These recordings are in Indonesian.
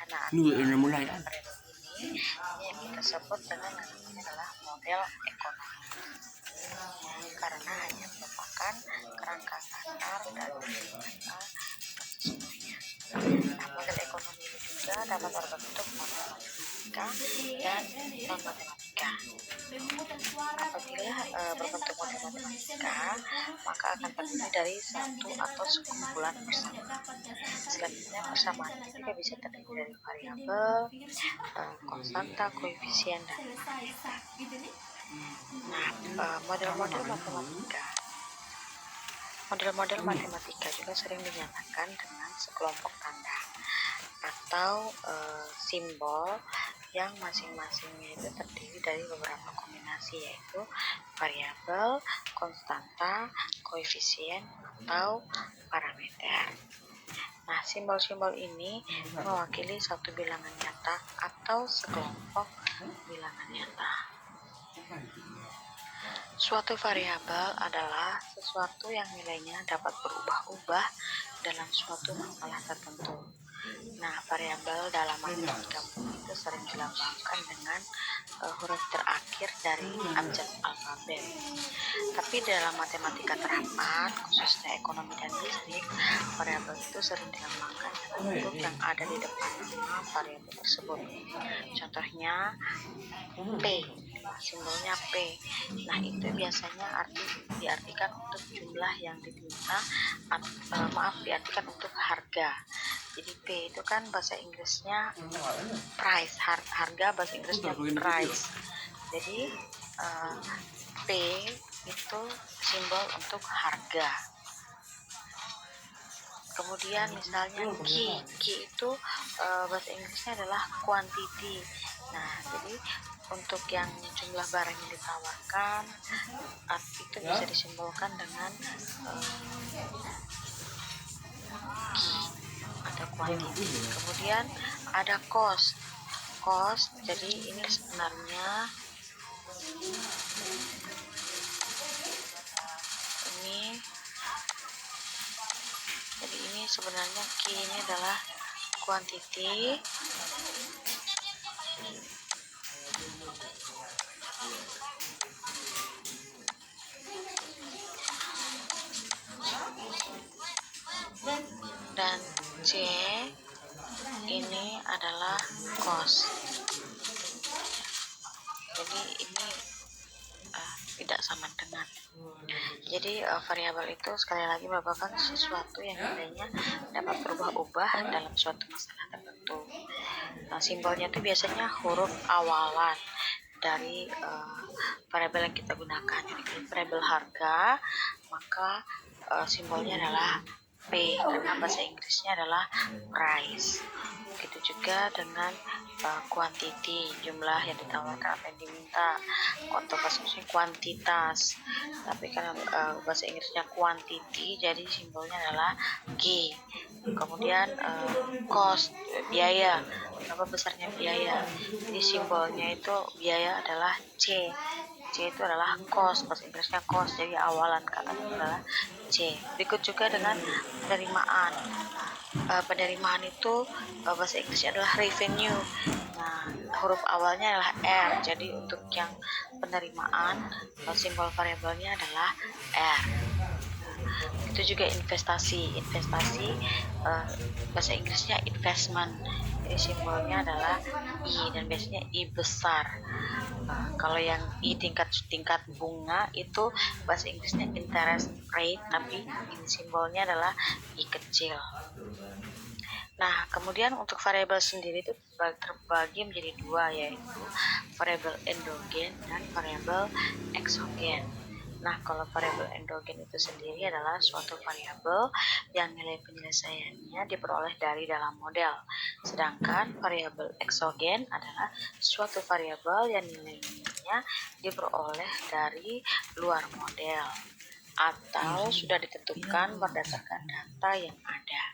Nah, mulai. variabel ini yang kita sebut dengan namanya adalah model ekonomi, karena hanya merupakan kerangka dasar dari data sesungguhnya. Nah, model ekonomi ini juga dapat berbentuk model matematika dan non matematika. Apabila berbentuk model matematika, maka akan terdiri dari satu atau sekumpulan persamaan. Selanjutnya, persamaan ini juga bisa terdiri dari variabel, konstanta, koefisien, dan parameter. Nah, model-model matematika. Model-model matematika juga sering dinyatakan dengan sekelompok tanda atau simbol yang masing-masingnya itu terdiri dari beberapa kombinasi, yaitu variabel, konstanta, koefisien, atau parameter. Nah, simbol-simbol ini mewakili satu bilangan nyata atau sekelompok bilangan nyata. Suatu variabel adalah sesuatu yang nilainya dapat berubah-ubah dalam suatu masalah tertentu. Nah, variabel dalam matematika itu sering dilambangkan dengan huruf terakhir dari abjad alfabet. Tapi dalam matematika terapan, khususnya ekonomi dan bisnis, variabel itu sering dilambangkan dengan huruf yang ada di depan nama variabel tersebut. Contohnya P, simbolnya P. Nah, itu biasanya diartikan untuk jumlah yang diminta, diartikan untuk harga. Jadi P itu kan bahasa Inggrisnya price, harga bahasa Inggrisnya price. Jadi P itu simbol untuk harga. Kemudian misalnya Q itu bahasa Inggrisnya adalah quantity. Nah, jadi untuk yang jumlah barang yang ditawarkan itu bisa disimbolkan dengan Q atau quantity. Kemudian ada cost. Jadi ini sebenarnya ini sebenarnya Q ini adalah quantity. Dan C ini adalah cost. Jadi ini tidak sama dengan. Jadi variabel itu sekali lagi merupakan sesuatu yang nilainya dapat berubah-ubah dalam suatu masalah tertentu. Nah, simbolnya itu biasanya huruf awalan dari variabel yang kita gunakan. Jadi variabel harga, maka simbolnya adalah P, karena bahasa Inggrisnya adalah price. Begitu juga dengan quantity, jumlah yang ditawarkan atau yang diminta, atau bahasa Inggrisnya kuantitas. Tapi kan bahasa Inggrisnya quantity, jadi simbolnya adalah G. Kemudian cost, biaya, berapa besarnya biaya. Jadi simbolnya itu biaya adalah C. C itu adalah cost, bahasa Inggrisnya cost, jadi awalan katanya adalah C. Berikut juga dengan penerimaan. Penerimaan itu bahasa Inggrisnya adalah revenue. Nah, huruf awalnya adalah R. Jadi untuk yang penerimaan, simbol variabelnya adalah R. Itu juga investasi. Bahasa Inggrisnya investment. Jadi simbolnya adalah I, dan biasanya I besar. Kalau yang I tingkat bunga itu bahasa Inggrisnya interest rate, tapi simbolnya adalah I kecil. Nah, kemudian untuk variabel sendiri itu terbagi menjadi dua, yaitu variabel endogen dan variabel eksogen. Nah, kalau variabel endogen itu sendiri adalah suatu variabel yang nilai penyelesaiannya diperoleh dari dalam model. Sedangkan variabel eksogen adalah suatu variabel yang nilainya diperoleh dari luar model atau sudah ditentukan berdasarkan data yang ada.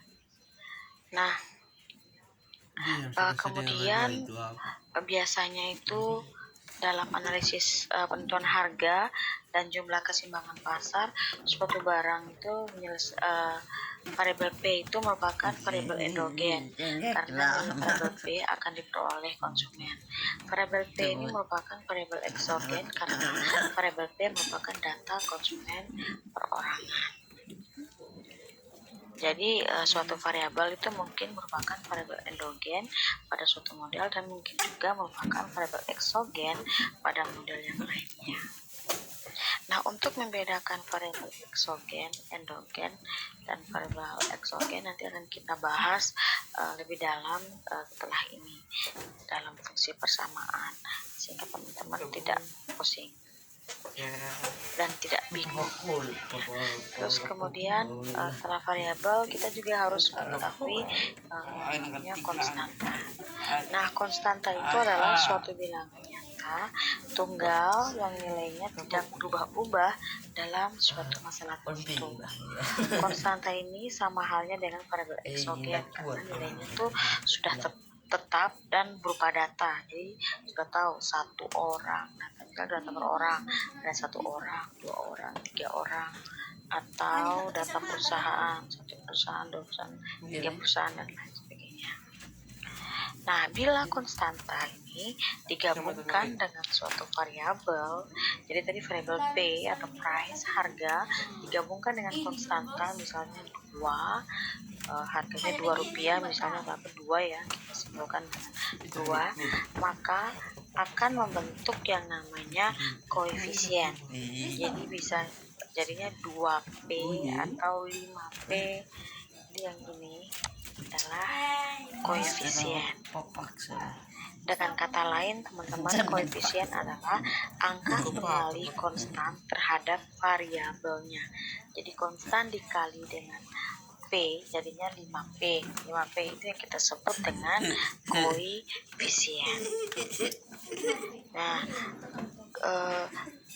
Nah, kemudian biasanya itu dalam analisis penentuan harga dan jumlah keseimbangan pasar, suatu barang itu variabel P itu merupakan variabel endogen karena nilai variabel P akan diperoleh konsumen. Variabel P ini merupakan variabel eksogen karena variabel P merupakan data konsumen perorangan. Jadi suatu variabel itu mungkin merupakan variabel endogen pada suatu model dan mungkin juga merupakan variabel eksogen pada model yang lainnya. Nah, untuk membedakan variabel eksogen, endogen, dan variabel eksogen nanti akan kita bahas lebih dalam setelah ini dalam fungsi persamaan sehingga teman-teman tidak pusing dan tidak bingung. Terus kemudian setelah variabel kita juga harus mengetahui namanya konstanta. Nah, konstanta itu adalah suatu bilangan nyata tunggal yang nilainya tidak berubah-ubah dalam suatu masalah tertentu. Konstanta ini sama halnya dengan variabel eksogen karena nilainya tuh sudah tetap dan berupa data. Jadi sudah tahu satu orang, data per orang, ada satu orang, 2 orang, 3 orang, atau data perusahaan, 1 perusahaan, 2 perusahaan, 3 perusahaan dan lain sebagainya. Nah, bila konstanta ini digabungkan dengan suatu variabel, jadi tadi variabel P atau price, harga, digabungkan dengan konstanta misalnya 2, harganya Rp2 misalnya, dapat 2 ya, kita simpulkan dengan 2, maka akan membentuk yang namanya koefisien. Jadi bisa jadinya 2P atau 5P. Jadi yang ini adalah koefisien. Dengan kata lain, teman-teman, koefisien adalah angka pengalih konstan terhadap variabelnya. Jadi konstan dikali dengan P jadinya 5P. 5P itu yang kita sebut dengan koefisien. Nah,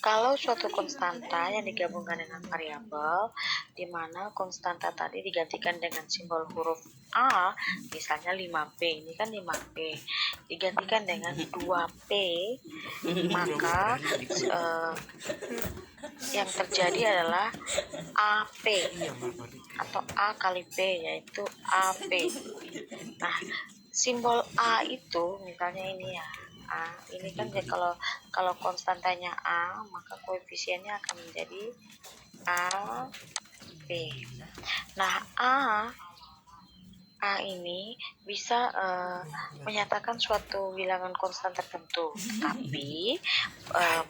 kalau suatu konstanta yang digabungkan dengan variabel, di mana konstanta tadi digantikan dengan simbol huruf A, misalnya 5P, ini kan 5P, digantikan dengan 2P, maka yang terjadi adalah AP atau A kali P, yaitu AP. Nah, simbol A itu misalnya ini ya, A ini kan ya, kalau konstantanya A, maka koefisiennya akan menjadi AP. Nah, A ini bisa menyatakan suatu bilangan konstan tertentu, tapi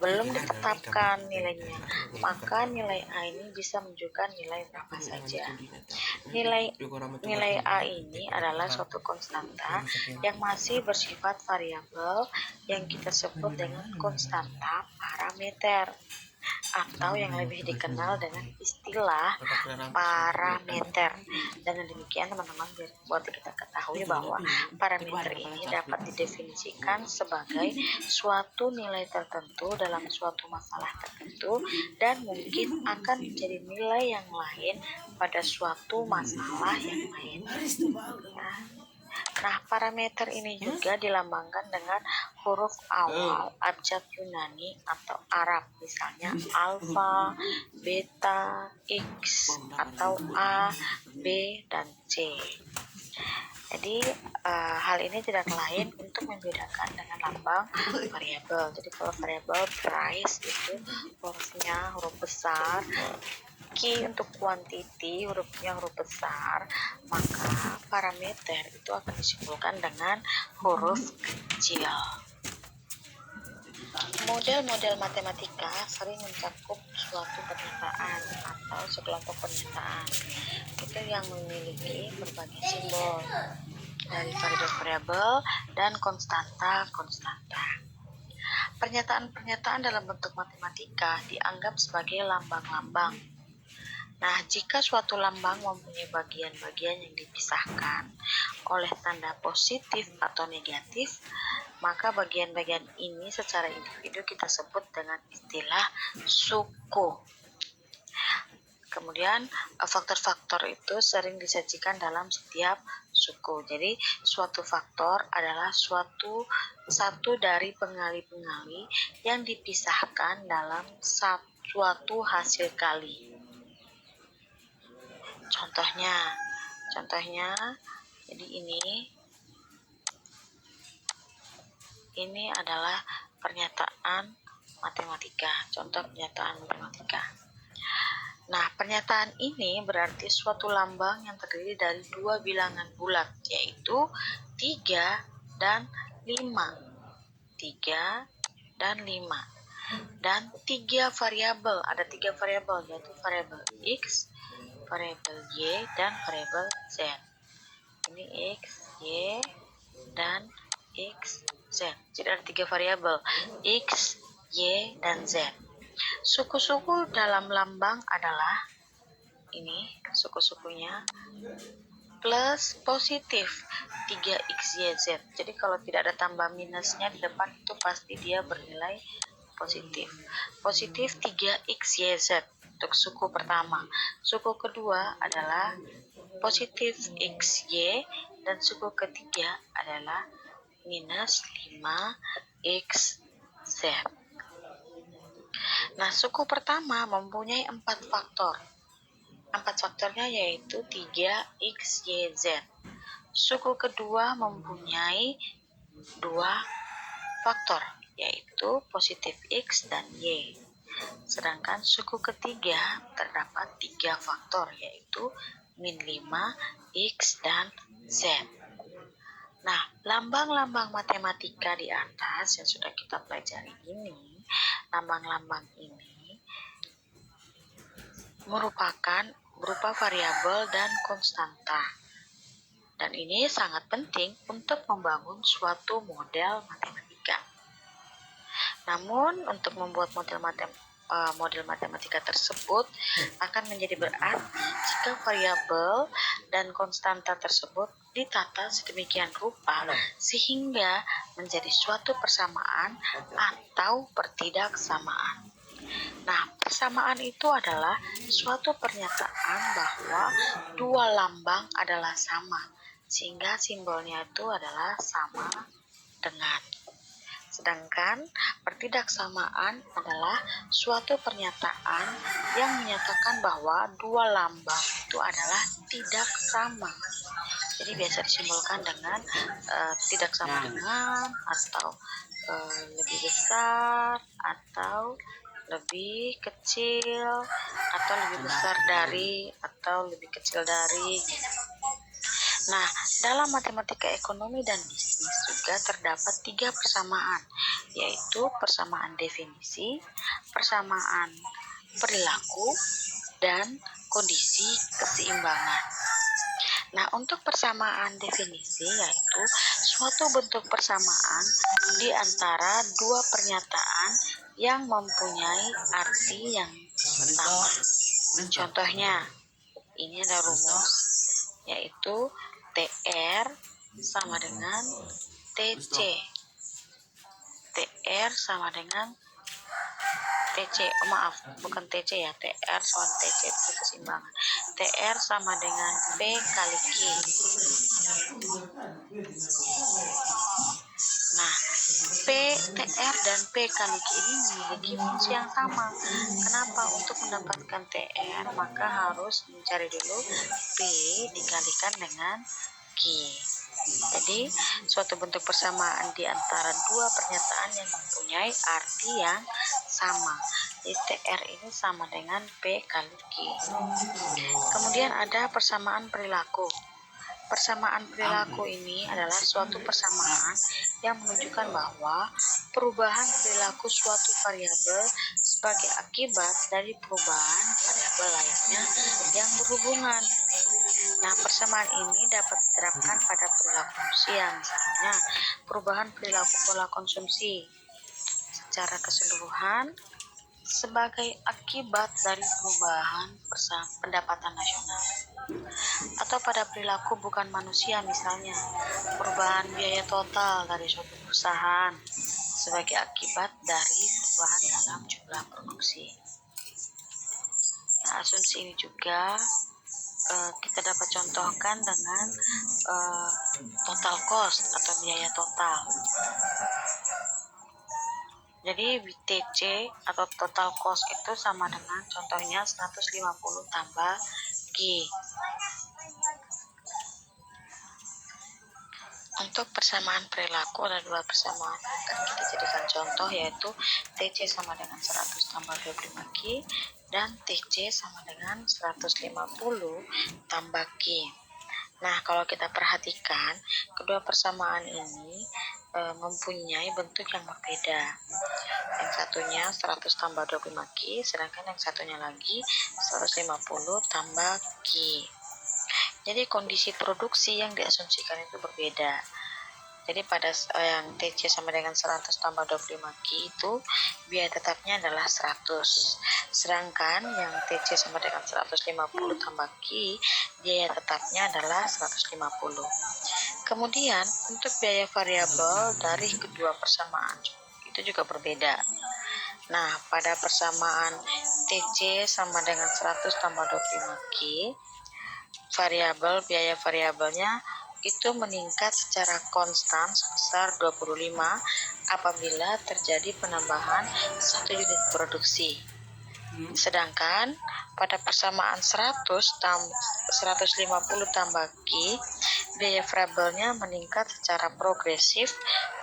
belum ditetapkan nilainya, maka nilai A ini bisa menunjukkan nilai berapa saja. Nilai A ini adalah suatu konstanta yang masih bersifat variabel yang kita sebut dengan konstanta parameter, atau yang lebih dikenal dengan istilah parameter. Dengan demikian teman-teman, buat kita ketahui bahwa parameter ini dapat didefinisikan sebagai suatu nilai tertentu dalam suatu masalah tertentu dan mungkin akan menjadi nilai yang lain pada suatu masalah yang lain. Nah, parameter ini juga dilambangkan dengan huruf awal abjad Yunani atau Arab, misalnya alfa, beta, X, atau A, B, dan C. Jadi hal ini tidak lain untuk membedakan dengan lambang variabel. Jadi kalau variabel price itu hurufnya huruf besar, Q untuk quantity hurufnya huruf besar, maka parameter itu akan disimpulkan dengan huruf kecil. Model-model matematika sering mencakup suatu pernyataan atau sekelompok pernyataan itu yang memiliki berbagai simbol dari variabel dan konstanta. Pernyataan-pernyataan dalam bentuk matematika dianggap sebagai lambang-lambang. Nah, jika suatu lambang mempunyai bagian-bagian yang dipisahkan oleh tanda positif atau negatif, maka bagian-bagian ini secara individu kita sebut dengan istilah suku. Kemudian faktor-faktor itu sering disajikan dalam setiap suku. Jadi suatu faktor adalah satu dari pengali-pengali yang dipisahkan dalam suatu hasil kali. Contohnya, jadi ini adalah pernyataan matematika, contoh pernyataan matematika. Nah, pernyataan ini berarti suatu lambang yang terdiri dari dua bilangan bulat, yaitu 3 dan 5. 3 dan 5. Dan 3 variabel, ada 3 variabel, yaitu variabel X, variabel Y, dan variabel Z. Ini X, Y, dan X, Z. Jadi ada 3 variabel X, Y, dan Z. Suku-suku dalam lambang adalah ini, suku-sukunya plus positif 3XYZ. Jadi kalau tidak ada tambah minusnya di depan itu pasti dia bernilai positif. Positif 3XYZ untuk suku pertama. Suku kedua adalah positif XY dan suku ketiga adalah minus 5XZ. Nah, suku pertama mempunyai 4 faktor. 4 faktornya yaitu 3XYZ. Suku kedua mempunyai 2 faktor, yaitu positif X dan Y. Sedangkan suku ketiga terdapat 3 faktor, yaitu min 5, X, dan Z. Nah, lambang-lambang matematika di atas yang sudah kita pelajari ini, lambang-lambang ini merupakan berupa variabel dan konstanta. Dan ini sangat penting untuk membangun suatu model matematika. Namun, untuk membuat model matematika tersebut akan menjadi berat jika variabel dan konstanta tersebut ditata sedemikian rupa sehingga menjadi suatu persamaan atau pertidaksamaan. Nah, persamaan itu adalah suatu pernyataan bahwa dua lambang adalah sama, sehingga simbolnya itu adalah sama dengan. Sedangkan pertidaksamaan adalah suatu pernyataan yang menyatakan bahwa dua lambang itu adalah tidak sama. Jadi biasa disimbolkan dengan tidak sama dengan, atau lebih besar, atau lebih kecil, atau lebih besar dari, atau lebih kecil dari. Nah, dalam matematika ekonomi dan bisnis juga terdapat 3 persamaan, yaitu persamaan definisi, persamaan perilaku, dan kondisi keseimbangan. Nah, untuk persamaan definisi yaitu suatu bentuk persamaan di antara dua pernyataan yang mempunyai arti yang sama. Contohnya, ini ada rumus, yaitu TR sama dengan TC. TR sama dengan TC, bukan TC ya, TR sama TC itu keseimbangan. TR sama dengan P kali Q. Nah, TR dan P kali Q ini memiliki fungsi yang sama. Kenapa? Untuk mendapatkan TR maka harus mencari dulu P dikalikan dengan Q. Jadi, suatu bentuk persamaan di antara dua pernyataan yang mempunyai arti yang sama. Jadi, TR ini sama dengan P kali Q. Kemudian ada persamaan perilaku. Persamaan perilaku ini adalah suatu persamaan yang menunjukkan bahwa perubahan perilaku suatu variabel sebagai akibat dari perubahan variabel lainnya yang berhubungan. Nah, persamaan ini dapat diterapkan pada perilaku manusia, misalnya perubahan perilaku pola konsumsi secara keseluruhan sebagai akibat dari perubahan pendapatan nasional, atau pada perilaku bukan manusia, misalnya perubahan biaya total dari suatu perusahaan sebagai akibat dari perubahan dalam jumlah produksi. Nah, asumsi ini juga kita dapat contohkan dengan total cost atau biaya total. Jadi TC atau total cost itu sama dengan contohnya 150 tambah Y. Untuk persamaan perilaku ada dua persamaan akan kita jadikan contoh, yaitu TC sama dengan 100 tambah 25Q dan TC sama dengan 150 tambah Q. Nah, kalau kita perhatikan, kedua persamaan ini mempunyai bentuk yang berbeda. Yang satunya 100 tambah 25Q, sedangkan yang satunya lagi 150 tambah Q. Jadi kondisi produksi yang diasumsikan itu berbeda. Jadi pada yang TC sama dengan 100 tambah 25Q itu biaya tetapnya adalah 100. Sedangkan yang TC sama dengan 150 tambah Q, biaya tetapnya adalah 150. Kemudian untuk biaya variabel dari kedua persamaan itu juga berbeda. Nah, pada persamaan TC sama dengan 100 tambah 25Q, biaya variabelnya itu meningkat secara konstan sebesar 25 apabila terjadi penambahan 1 unit produksi. Sedangkan pada persamaan 150 tambah Q, biaya variabelnya meningkat secara progresif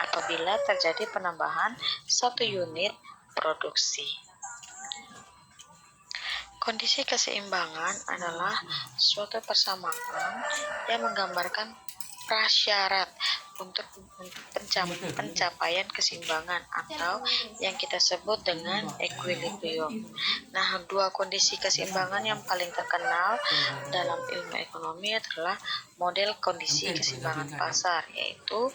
apabila terjadi penambahan 1 unit produksi. Kondisi keseimbangan adalah suatu persamaan yang menggambarkan prasyarat untuk pencapaian keseimbangan atau yang kita sebut dengan equilibrium. Nah, dua kondisi keseimbangan yang paling terkenal dalam ilmu ekonomi adalah model kondisi keseimbangan pasar, yaitu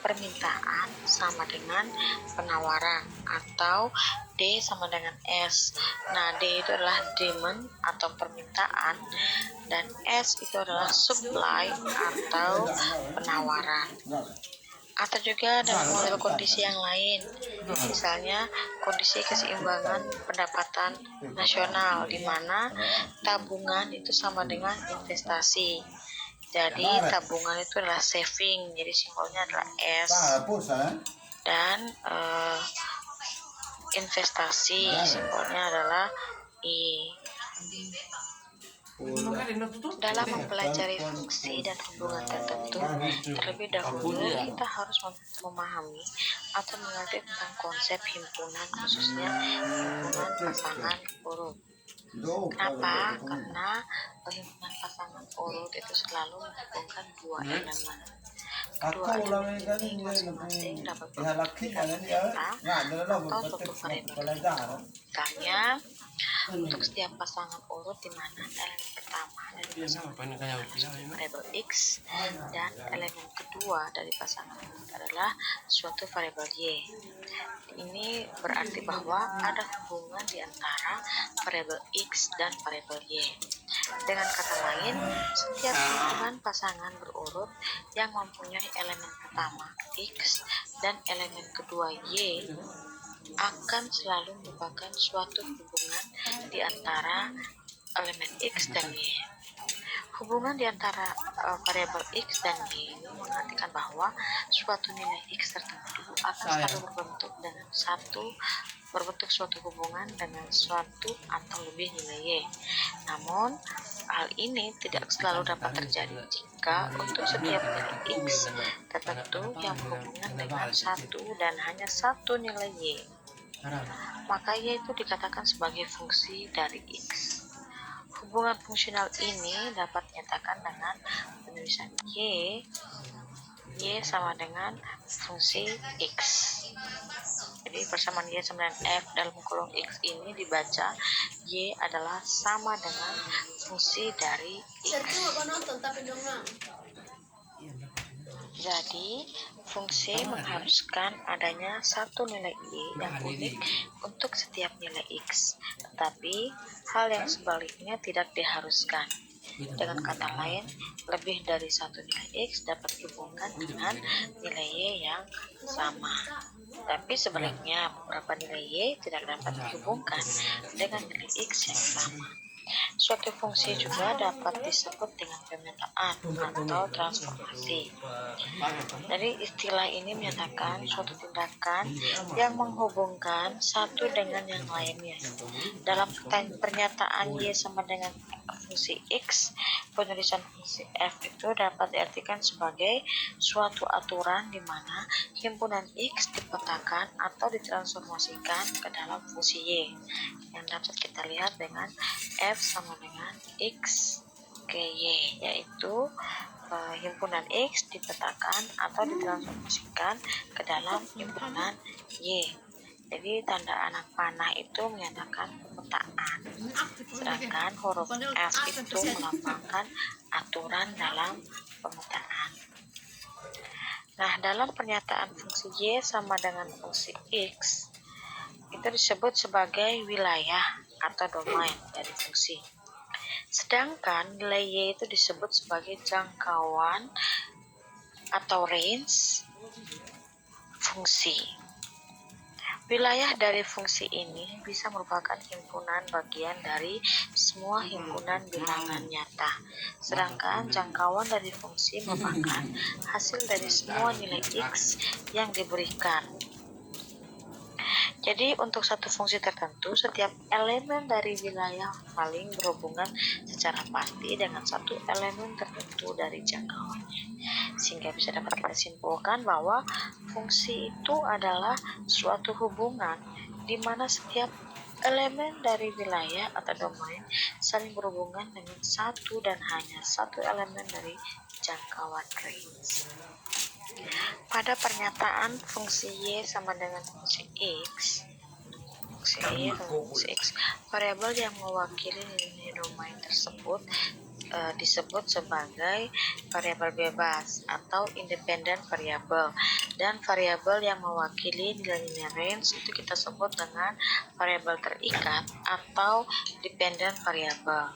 permintaan sama dengan penawaran atau D sama dengan S. Nah, D itu adalah demand atau permintaan dan S itu adalah supply atau penawaran. Atau juga dalam model kondisi yang lain, misalnya kondisi keseimbangan pendapatan nasional di mana tabungan itu sama dengan investasi. Jadi tabungan itu adalah saving, jadi simbolnya adalah S. Dan investasi simbolnya adalah I. Dalam mempelajari fungsi dan hubungan tertentu, terlebih dahulu kita harus memahami atau mengerti tentang konsep himpunan, khususnya himpunan pasangan urut. Kenapa? Karena himpunan pasangan urut itu selalu menghubungkan dua elemen. Kedua elemen ini masing-masing dapat berfungsi atau suatu variabel. Misalnya, untuk setiap pasangan urut di mana elemen pertama dari pasangan adalah variabel X dan elemen kedua dari pasangan urut adalah suatu variabel Y. Ini berarti bahwa ada hubungan di antara variabel X dan variabel Y. Dengan kata lain, setiap hubungan pasangan berurut yang mempunyai elemen pertama X dan elemen kedua Y akan selalu merupakan suatu hubungan di antara elemen X dan Y. Hubungan di antara variabel X dan Y ini mengartikan bahwa suatu nilai X tertentu akan selalu berbentuk suatu hubungan dengan suatu atau lebih nilai Y. Namun, hal ini tidak selalu dapat terjadi jika untuk setiap nilai X tertentu yang berhubungan dengan satu dan hanya satu nilai Y, maka Y itu dikatakan sebagai fungsi dari X. Hubungan fungsional ini dapat dinyatakan dengan penulisan Y sama dengan fungsi X. Jadi persamaan Y sama dengan F dalam kurung X ini dibaca Y adalah sama dengan fungsi dari X. Jadi, fungsi mengharuskan adanya satu nilai Y yang unik untuk setiap nilai X, tetapi hal yang sebaliknya tidak diharuskan. Dengan kata lain, lebih dari satu nilai X dapat dihubungkan dengan nilai Y yang sama. Tapi sebaliknya, beberapa nilai Y tidak dapat dihubungkan dengan nilai X yang sama. Suatu fungsi juga dapat disebut dengan pemetaan atau transformasi. Jadi istilah ini menyatakan suatu tindakan yang menghubungkan satu dengan yang lainnya. Dalam pernyataan Y sama dengan fungsi X, penulisan fungsi F itu dapat diartikan sebagai suatu aturan di mana himpunan X dipetakan atau ditransformasikan ke dalam fungsi Y, yang dapat kita lihat dengan F sama dengan X ke Y, yaitu himpunan X dipetakan atau ditransformasikan ke dalam himpunan Y. Jadi tanda anak panah itu menyatakan pemetaan, sedangkan huruf F itu melambangkan aturan dalam pemetaan. Nah, dalam pernyataan fungsi Y sama dengan fungsi X, itu disebut sebagai wilayah atau domain dari fungsi. Sedangkan nilai Y itu disebut sebagai jangkauan atau range fungsi. Wilayah dari fungsi ini bisa merupakan himpunan bagian dari semua himpunan bilangan nyata, sedangkan jangkauan dari fungsi merupakan hasil dari semua nilai X yang diberikan. Jadi untuk satu fungsi tertentu, setiap elemen dari wilayah saling berhubungan secara pasti dengan satu elemen tertentu dari jangkauannya. Sehingga bisa dapat kita simpulkan bahwa fungsi itu adalah suatu hubungan di mana setiap elemen dari wilayah atau domain saling berhubungan dengan satu dan hanya satu elemen dari jangkauan range. Pada pernyataan fungsi Y sama dengan fungsi X, variabel yang mewakili nilai domain tersebut disebut sebagai variabel bebas atau independen variabel, dan variabel yang mewakili nilai-nilai range itu kita sebut dengan variabel terikat atau dependent variabel.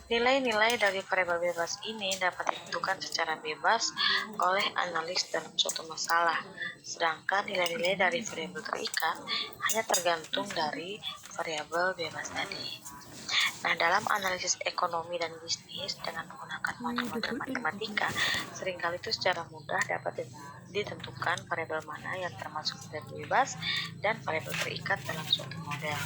Nilai-nilai dari variabel bebas ini dapat ditentukan secara bebas oleh analis dalam suatu masalah, sedangkan nilai-nilai dari variabel terikat hanya tergantung dari variabel bebas tadi. Nah, dalam analisis ekonomi dan bisnis dengan menggunakan model-model matematika, seringkali itu secara mudah dapat ditentukan variabel mana yang termasuk variabel bebas dan variabel terikat dalam suatu model.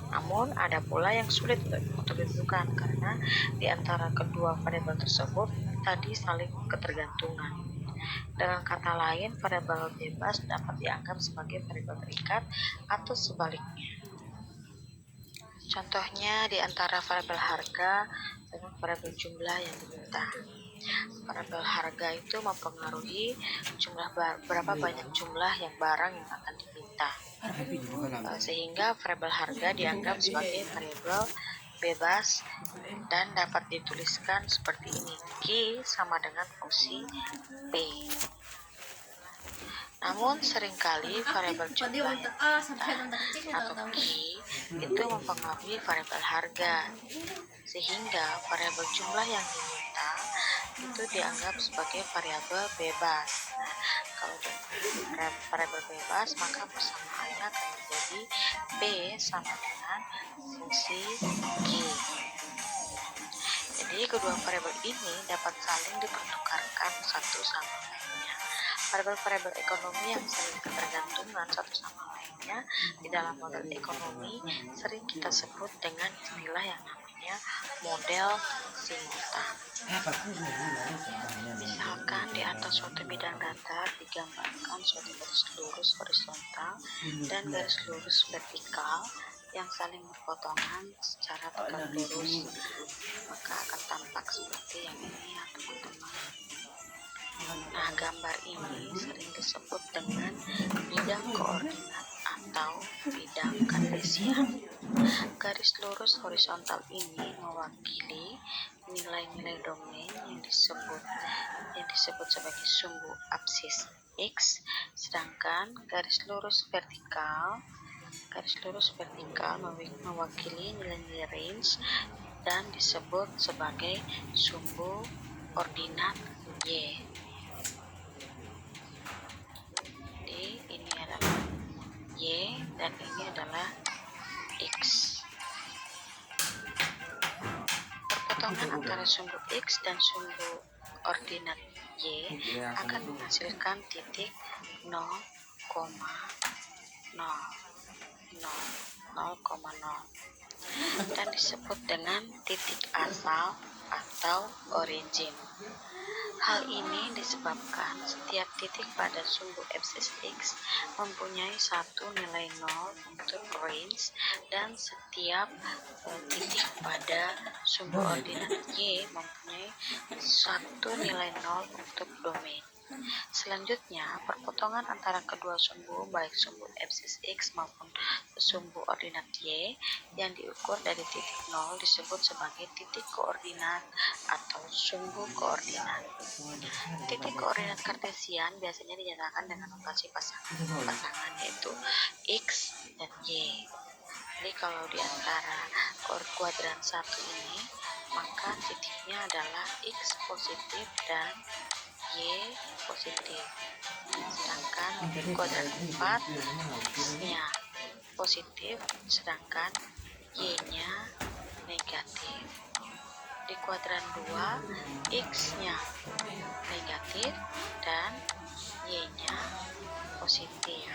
Namun ada pula yang sulit untuk ditentukan karena di antara kedua variabel tersebut tadi saling ketergantungan. Dengan kata lain, variabel bebas dapat dianggap sebagai variabel terikat atau sebaliknya. Contohnya di antara variabel harga dengan variabel jumlah yang diminta. Variabel harga itu mempengaruhi berapa banyak jumlah yang barang yang akan diminta. Sehingga variabel harga dianggap sebagai variabel bebas dan dapat dituliskan seperti ini. Q sama dengan fungsi P. Namun seringkali variabel jumlah atau Q itu mempengaruhi variabel harga, sehingga variabel jumlah yang diminta itu dianggap sebagai variabel bebas. Nah, kalau variabel bebas, maka persamaannya akan menjadi P sama dengan fungsi Q. Jadi kedua variabel ini dapat saling dipertukarkan satu sama lainnya. Variabel-variabel ekonomi yang saling ketergantungan satu sama lainnya di dalam model ekonomi sering kita sebut dengan istilah yang namanya model simultan. Misalkan di atas suatu bidang datar digambarkan suatu garis lurus horizontal dan garis lurus vertikal yang saling berpotongan secara tegak lurus, maka akan tampak seperti yang ini ya teman-teman. Nah, gambar ini sering disebut dengan bidang koordinat atau bidang kartesian. Garis lurus horizontal ini mewakili nilai-nilai domain yang disebut sebagai sumbu absis X, sedangkan garis lurus vertikal mewakili nilai-nilai range dan disebut sebagai sumbu ordinat Y. Jadi ini adalah Y dan ini adalah X. antara sumbu X dan sumbu ordinat Y akan menghasilkan titik 0,0 dan disebut dengan titik asal atau origin. Hal ini disebabkan setiap titik pada sumbu abscis X mempunyai satu nilai 0 untuk range dan setiap titik pada sumbu ordinat Y mempunyai satu nilai 0 untuk domain. Selanjutnya, perpotongan antara kedua sumbu, baik sumbu abscis X maupun sumbu ordinat Y, yang diukur dari titik 0 disebut sebagai titik koordinat atau sumbu koordinat. Titik koordinat kartesian biasanya dinyatakan dengan notasi pasangan yaitu X dan Y. Jadi kalau di antara kuadran satu ini, maka titiknya adalah X positif dan Y positif. Sedangkan di kuadran 4 X-nya positif sedangkan Y-nya negatif. Di kuadran 2 X-nya negatif dan Y-nya positif.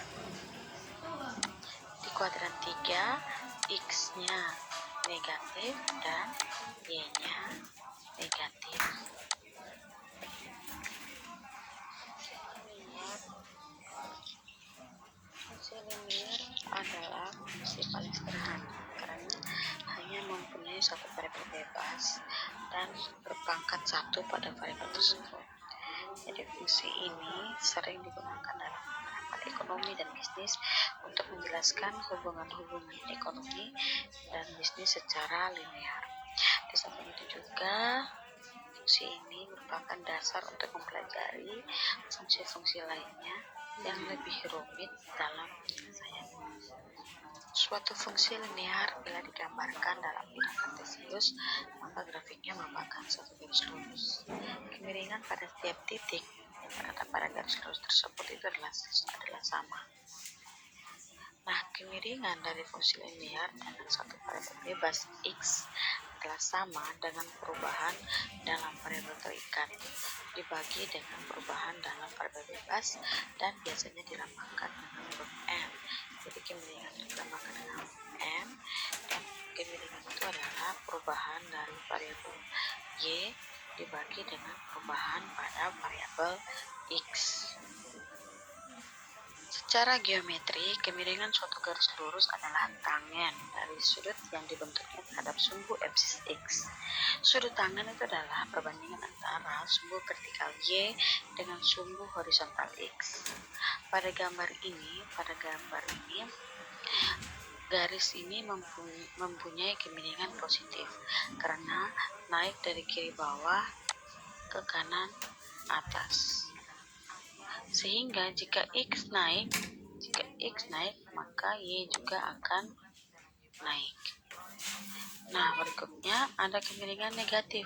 Di kuadran 3 X-nya negatif dan Y-nya negatif. Fungsi linier adalah fungsi paling sederhana karena hanya mempunyai satu variabel bebas dan berpangkat satu pada variabel tersebut. Jadi fungsi ini sering digunakan dalam penerapan ekonomi dan bisnis untuk menjelaskan hubungan-hubungan ekonomi dan bisnis secara linear. Di samping itu juga fungsi ini merupakan dasar untuk mempelajari fungsi-fungsi lainnya yang lebih rumit dalam penyelesaian. Suatu fungsi linear bila digambarkan dalam bidang kartesius, maka grafiknya merupakan suatu garis lurus. Kemiringan pada setiap titik yang terletak pada garis lurus tersebut itu adalah sama. Nah, kemiringan dari fungsi linear dengan satu variabel bebas X adalah sama dengan perubahan dalam variabel terikat dibagi dengan perubahan dalam variabel bebas dan biasanya dilambangkan dengan huruf M. Jadi kemiringan dilambangkan dengan huruf M dan kemiringan itu adalah perubahan dari variabel Y dibagi dengan perubahan pada variabel X. Secara geometri, kemiringan suatu garis lurus adalah tangen dari sudut yang dibentuknya terhadap sumbu abscis X. Sudut tangen itu adalah perbandingan antara sumbu vertikal Y dengan sumbu horizontal X. Pada gambar ini, garis ini mempunyai kemiringan positif karena naik dari kiri bawah ke kanan atas. Sehingga jika X naik, maka Y juga akan naik. Nah, berikutnya ada kemiringan negatif,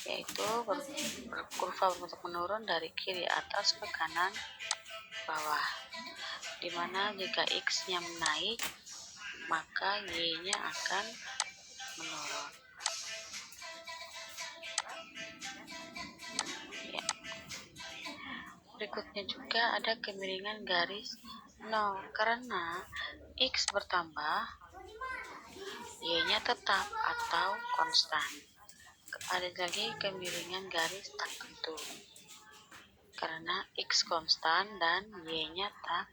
yaitu kurva berbentuk menurun dari kiri atas ke kanan bawah, dimana jika X-nya naik, maka Y-nya akan menurun. Ya. Berikutnya juga ada kemiringan garis 0 karena X bertambah, Y-nya tetap atau konstan. Ada lagi kemiringan garis tak tentu karena X konstan dan Y-nya tak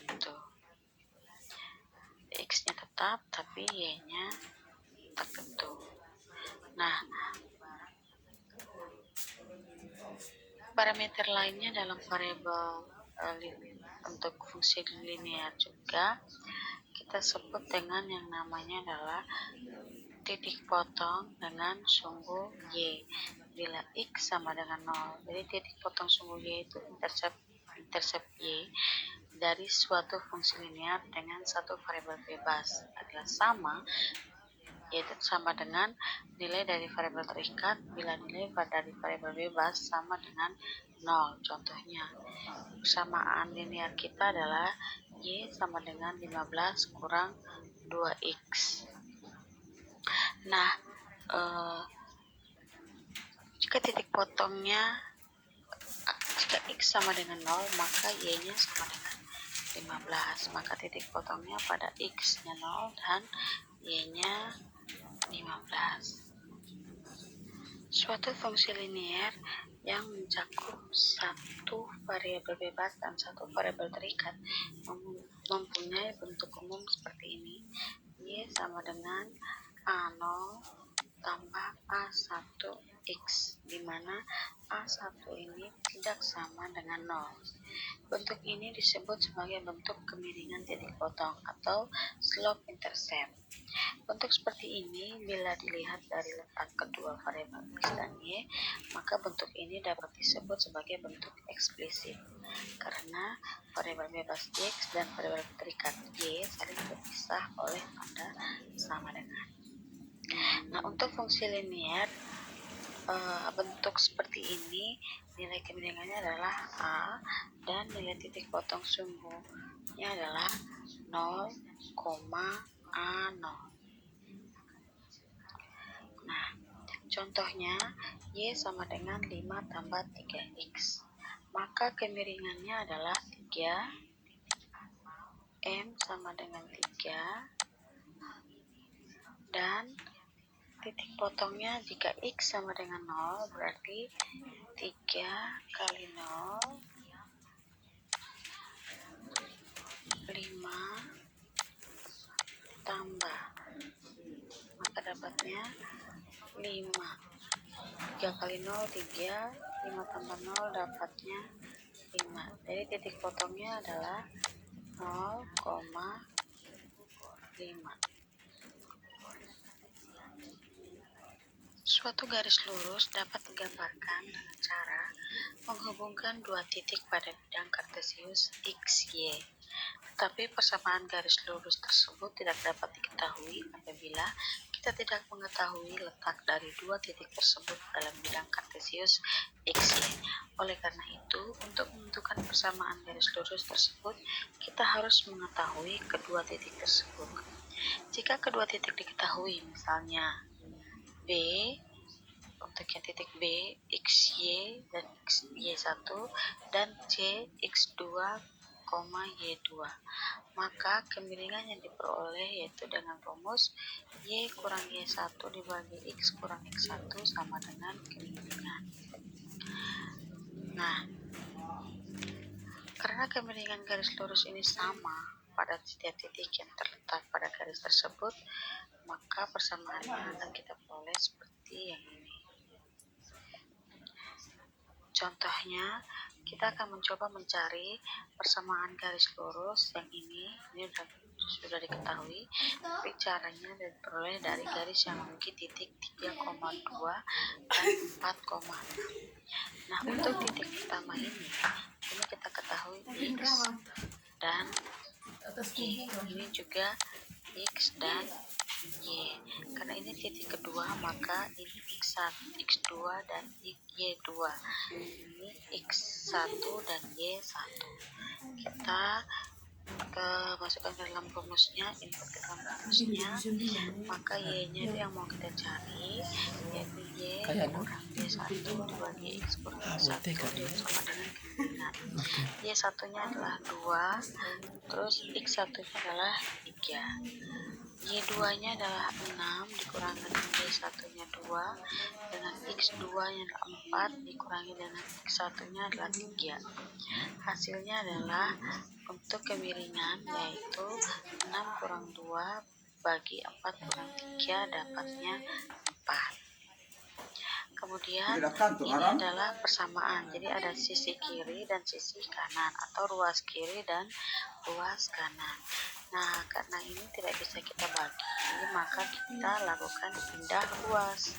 tentu. X-nya tetap tapi Y-nya tak tentu. Nah, parameter lainnya dalam variabel untuk fungsi linear juga kita sebut dengan yang namanya adalah titik potong dengan sumbu Y bila X sama dengan 0. Jadi titik potong sumbu Y itu intercept Y dari suatu fungsi linear dengan satu variabel bebas adalah sama, yaitu sama dengan nilai dari variabel terikat bila nilai dari variabel bebas sama dengan 0. Contohnya, persamaan linear kita adalah Y sama dengan 15 kurang 2X. Nah, maka titik potongnya jika X sama dengan 0 maka Y-nya sama dengan 15, maka titik potongnya pada X-nya 0 dan Y-nya 15. Suatu fungsi linier yang mencakup satu variabel bebas dan satu variabel terikat mempunyai bentuk umum seperti ini. Y sama dengan A0 tambah A1X, di mana A1 ini tidak sama dengan 0. Bentuk ini disebut sebagai bentuk kemiringan titik potong atau slope intercept. Bentuk seperti ini bila dilihat dari letak kedua variabel X dan Y, maka bentuk ini dapat disebut sebagai bentuk eksplisit karena variabel bebas X dan variabel terikat Y saling berpisah oleh tanda sama dengan. Nah, untuk fungsi linier bentuk seperti ini nilai kemiringannya adalah A dan nilai titik potong sumbunya adalah 0, A0. Nah, contohnya Y sama dengan 5 tambah 3X, maka kemiringannya adalah 3, M sama dengan 3, dan titik potongnya jika X sama dengan 0 berarti 3 kali 0 5 tambah, maka dapatnya 5. 3 kali 0 3, 5 tambah 0 dapatnya 5. Jadi titik potongnya adalah 0,5. Suatu garis lurus dapat digambarkan dengan cara menghubungkan dua titik pada bidang kartesius X, Y. Tetapi persamaan garis lurus tersebut tidak dapat diketahui apabila kita tidak mengetahui letak dari dua titik tersebut dalam bidang kartesius X, Y. Oleh karena itu, untuk menentukan persamaan garis lurus tersebut, kita harus mengetahui kedua titik tersebut. Jika kedua titik diketahui, misalnya B, untuk yang titik B, XY dan XY1 dan C, X2, Y2, maka kemiringan yang diperoleh yaitu dengan rumus Y kurang Y1 dibagi X kurang X1 sama dengan kemiringan. Nah, karena kemiringan garis lurus ini sama pada setiap titik yang terletak pada garis tersebut, maka persamaannya akan kita peroleh seperti yang ini. Contohnya, kita akan mencoba mencari persamaan garis lurus yang ini sudah diketahui, tapi caranya diperoleh dari garis yang memiliki titik 3,2 dan 4,6. Nah, untuk titik pertama ini kita ketahui X dan Y, ini juga X dan Y. Karena ini titik kedua, maka ini X1, X2 dan Y2. Ini X1 dan Y1. Kita masukkan ke dalam rumusnya, input ke dalam rumusnya, maka Y-nya itu yang mau kita cari, yaitu Y kurang Y1 dibagi X kurang Y1 sama dengan kemiringan. Y1-nya adalah 2, terus X1-nya adalah 3. Y2-nya adalah 6 dikurangi dengan Y1-nya 2, dengan X2-nya adalah 4 dikurangi dengan X1-nya adalah 3. Hasilnya adalah untuk kemiringan yaitu 6 kurang 2 bagi 4 kurang 3 dapatnya 4. Kemudian ini adalah persamaan, jadi ada sisi kiri dan sisi kanan atau ruas kiri dan ruas kanan. Nah, karena ini tidak bisa kita bagi, maka kita lakukan pindah ruas.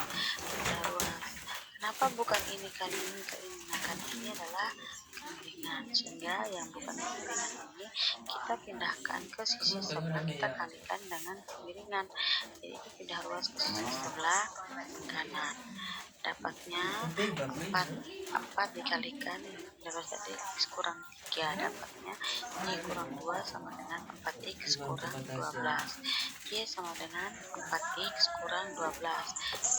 Kenapa bukan ini kan ini ke ini? Nah, kan ini adalah kemiringan, sehingga yang bukan kemiringan ini kita pindahkan ke sisi sebelah, kita kalikan dengan kemiringan. Jadi kita pindah ruas ke sisi sebelah kanan. Dapatnya 4 dikalikan terus tadi X kurang 3 dapatnya Y kurang 2 sama dengan 4X kurang 12. Y sama dengan 4X kurang 12.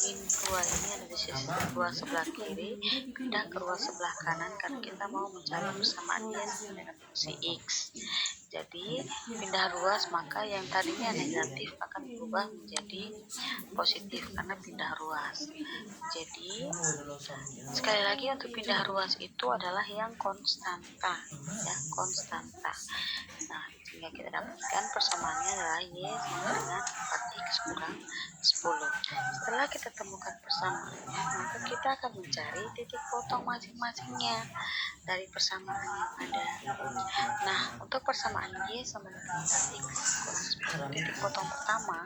Min 2 ini ada di sisi ruas sebelah kiri, pindah ke ruas sebelah kanan karena kita mau mencari persamaan Y sama dengan fungsi X. Jadi pindah ruas, maka yang tadinya negatif akan berubah menjadi positif karena pindah ruas. Jadi sekali lagi untuk pindah ruas itu adalah yang konstanta, ya, konstanta. Nah, sehingga kita dapatkan persamaannya adalah Y sama dengan 4X kurang 10. Setelah kita temukan persamaannya, maka kita akan mencari titik potong masing-masingnya dari persamaan yang ada. Nah, untuk persamaan Y sama dengan 4X kurang 10, titik potong pertama,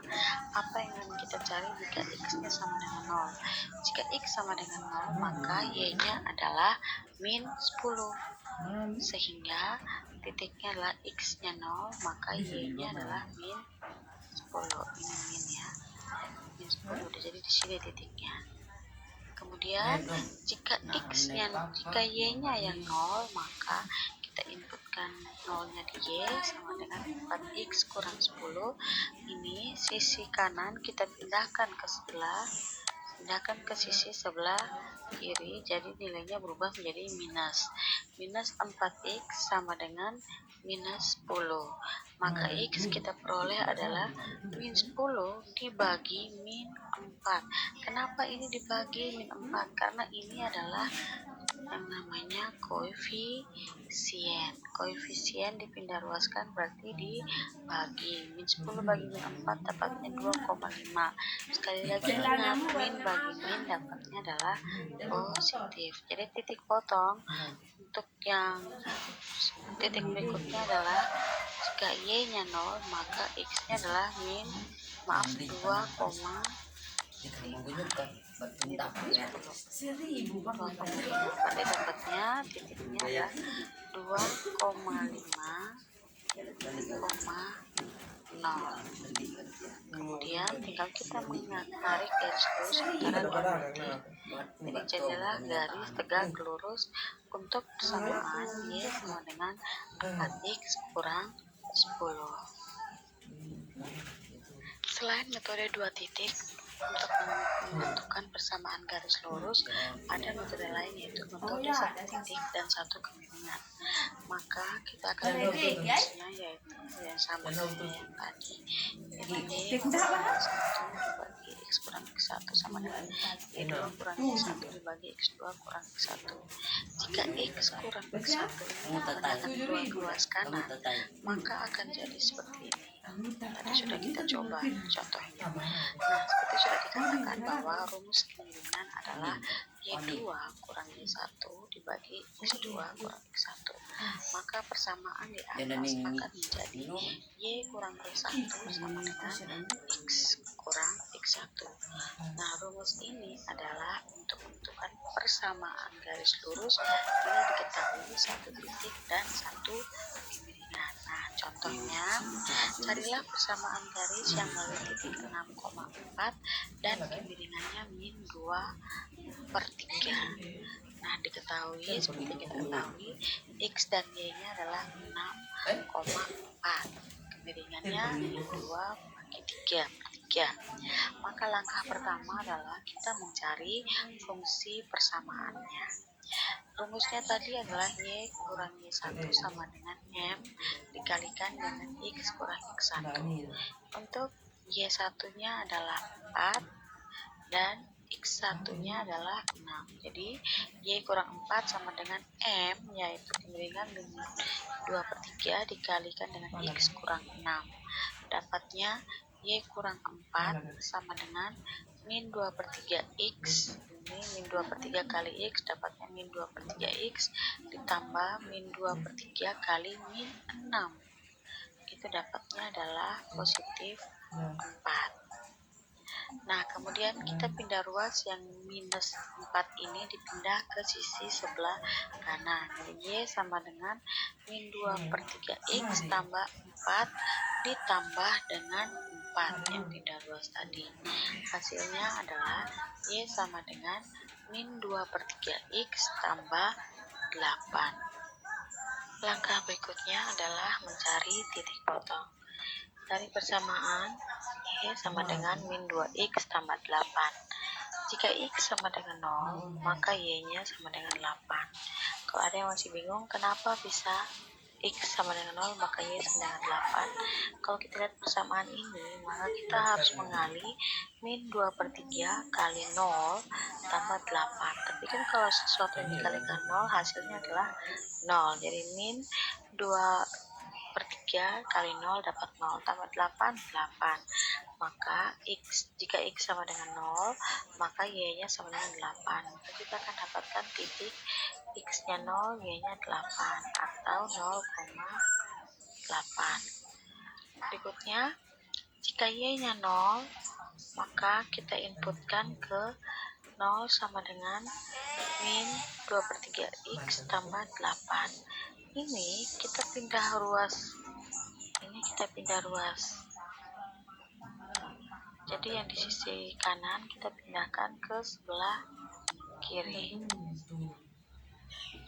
apa yang akan kita cari jika X-nya sama dengan 0? Jika X sama dengan 0, maka Y-nya adalah min 10. Sehingga titiknya adalah X-nya 0, maka Y-nya adalah min 10. Ini min ya. Min 10 udah jadi di sini titiknya. Kemudian jika Y-nya yang 0, maka kita inputkan 0-nya di Y sama dengan 4X kurang 10. Ini sisi kanan kita pindahkan ke sisi sebelah kiri, jadi nilainya berubah menjadi minus 4X sama dengan minus 10. Maka X kita peroleh adalah min 10 dibagi min 4. Kenapa ini dibagi min 4? Karena ini adalah yang namanya koefisien. Koefisien dipindah ruaskan berarti dibagi. Min 10 bagi min 4 dapatnya 2,5. Sekali lagi ingat, min bagi min dapatnya adalah positif. Jadi titik potong untuk yang titik berikutnya adalah jika Y-nya 0, maka X-nya adalah min 2,5. Pada dapatnya titiknya adalah 2,5,0. Kemudian tinggal kita menarik garis lurus antara dua titik. Ini jadilah garis tegak lurus untuk persamaan Y sama dengan 4X kurang 10. Selain metode dua titik untuk menentukan persamaan garis lurus, ada metode lain yaitu metode satu titik dan satu kemiringan. Maka kita akan menggunakannya yaitu yang sama dengan yang tadi. Y kurang X1 dibagi X kurang X1 sama dengan Y2 kurang X1 dibagi X2 kurang X1. Jika X kurang X1 menggunakan dua ruas kanan, maka akan jadi seperti ini. Tadi sudah kita coba contohnya. Nah, seperti sudah dikatakan bahwa rumus kemiringan adalah Y2 kurang Y1 dibagi X2 kurang X1. Maka persamaan di atas akan menjadi Y kurang Y1 sama dengan X kurang X1. Nah, rumus ini adalah untuk menentukan persamaan garis lurus bila diketahui satu titik dan satu kemiringan. Nah, contohnya, carilah persamaan garis yang melalui titik 6,4 dan kemiringannya min 2/3. Nah, seperti kita ketahui, X dan Y-nya adalah 6,4. Kemiringannya min 2/3. Maka langkah pertama adalah kita mencari fungsi persamaannya. Rumusnya tadi adalah Y kurang Y1 sama dengan M dikalikan dengan X kurang X1. Untuk Y1-nya adalah 4 dan X1-nya adalah 6. Jadi Y kurang 4 sama dengan M, yaitu kemiringan min 2/3 dikalikan dengan X kurang 6. Dapatnya Y kurang 4 sama dengan min 2/3 X. Ini min 2/3 kali X dapatnya min 2/3 X ditambah min 2/3 kali min 6. Itu dapatnya adalah positif 4. Nah, kemudian kita pindah ruas yang minus 4 ini dipindah ke sisi sebelah kanan. Y sama dengan min 2/3 X tambah 4 ditambah dengan 4 yang pindah ruas tadi. Hasilnya adalah Y sama dengan min 2/3 X tambah 8. Langkah berikutnya adalah mencari titik potong. Dari persamaan Y sama dengan min 2X tambah 8. Jika X sama dengan 0, maka Y-nya sama dengan 8. Kalau ada yang masih bingung, kenapa bisa X sama dengan 0, maka Y sama dengan 8. Kalau kita lihat persamaan ini, maka kita harus mengali min 2/3 kali 0 tambah 8. Tapi kan kalau sesuatu yang dikalikan 0, hasilnya adalah 0. Jadi min 2/3 kali 0 dapat 0 tambah 8, 8. Maka jika X sama dengan 0, maka Y-nya sama dengan 8. Maka kita akan dapatkan titik X-nya 0, Y-nya 8 atau 0,8. Berikutnya, jika Y-nya 0, maka kita inputkan ke 0 sama dengan min 2/3 X tambah 8. Ini kita pindah ruas. Jadi yang di sisi kanan kita pindahkan ke sebelah kiri.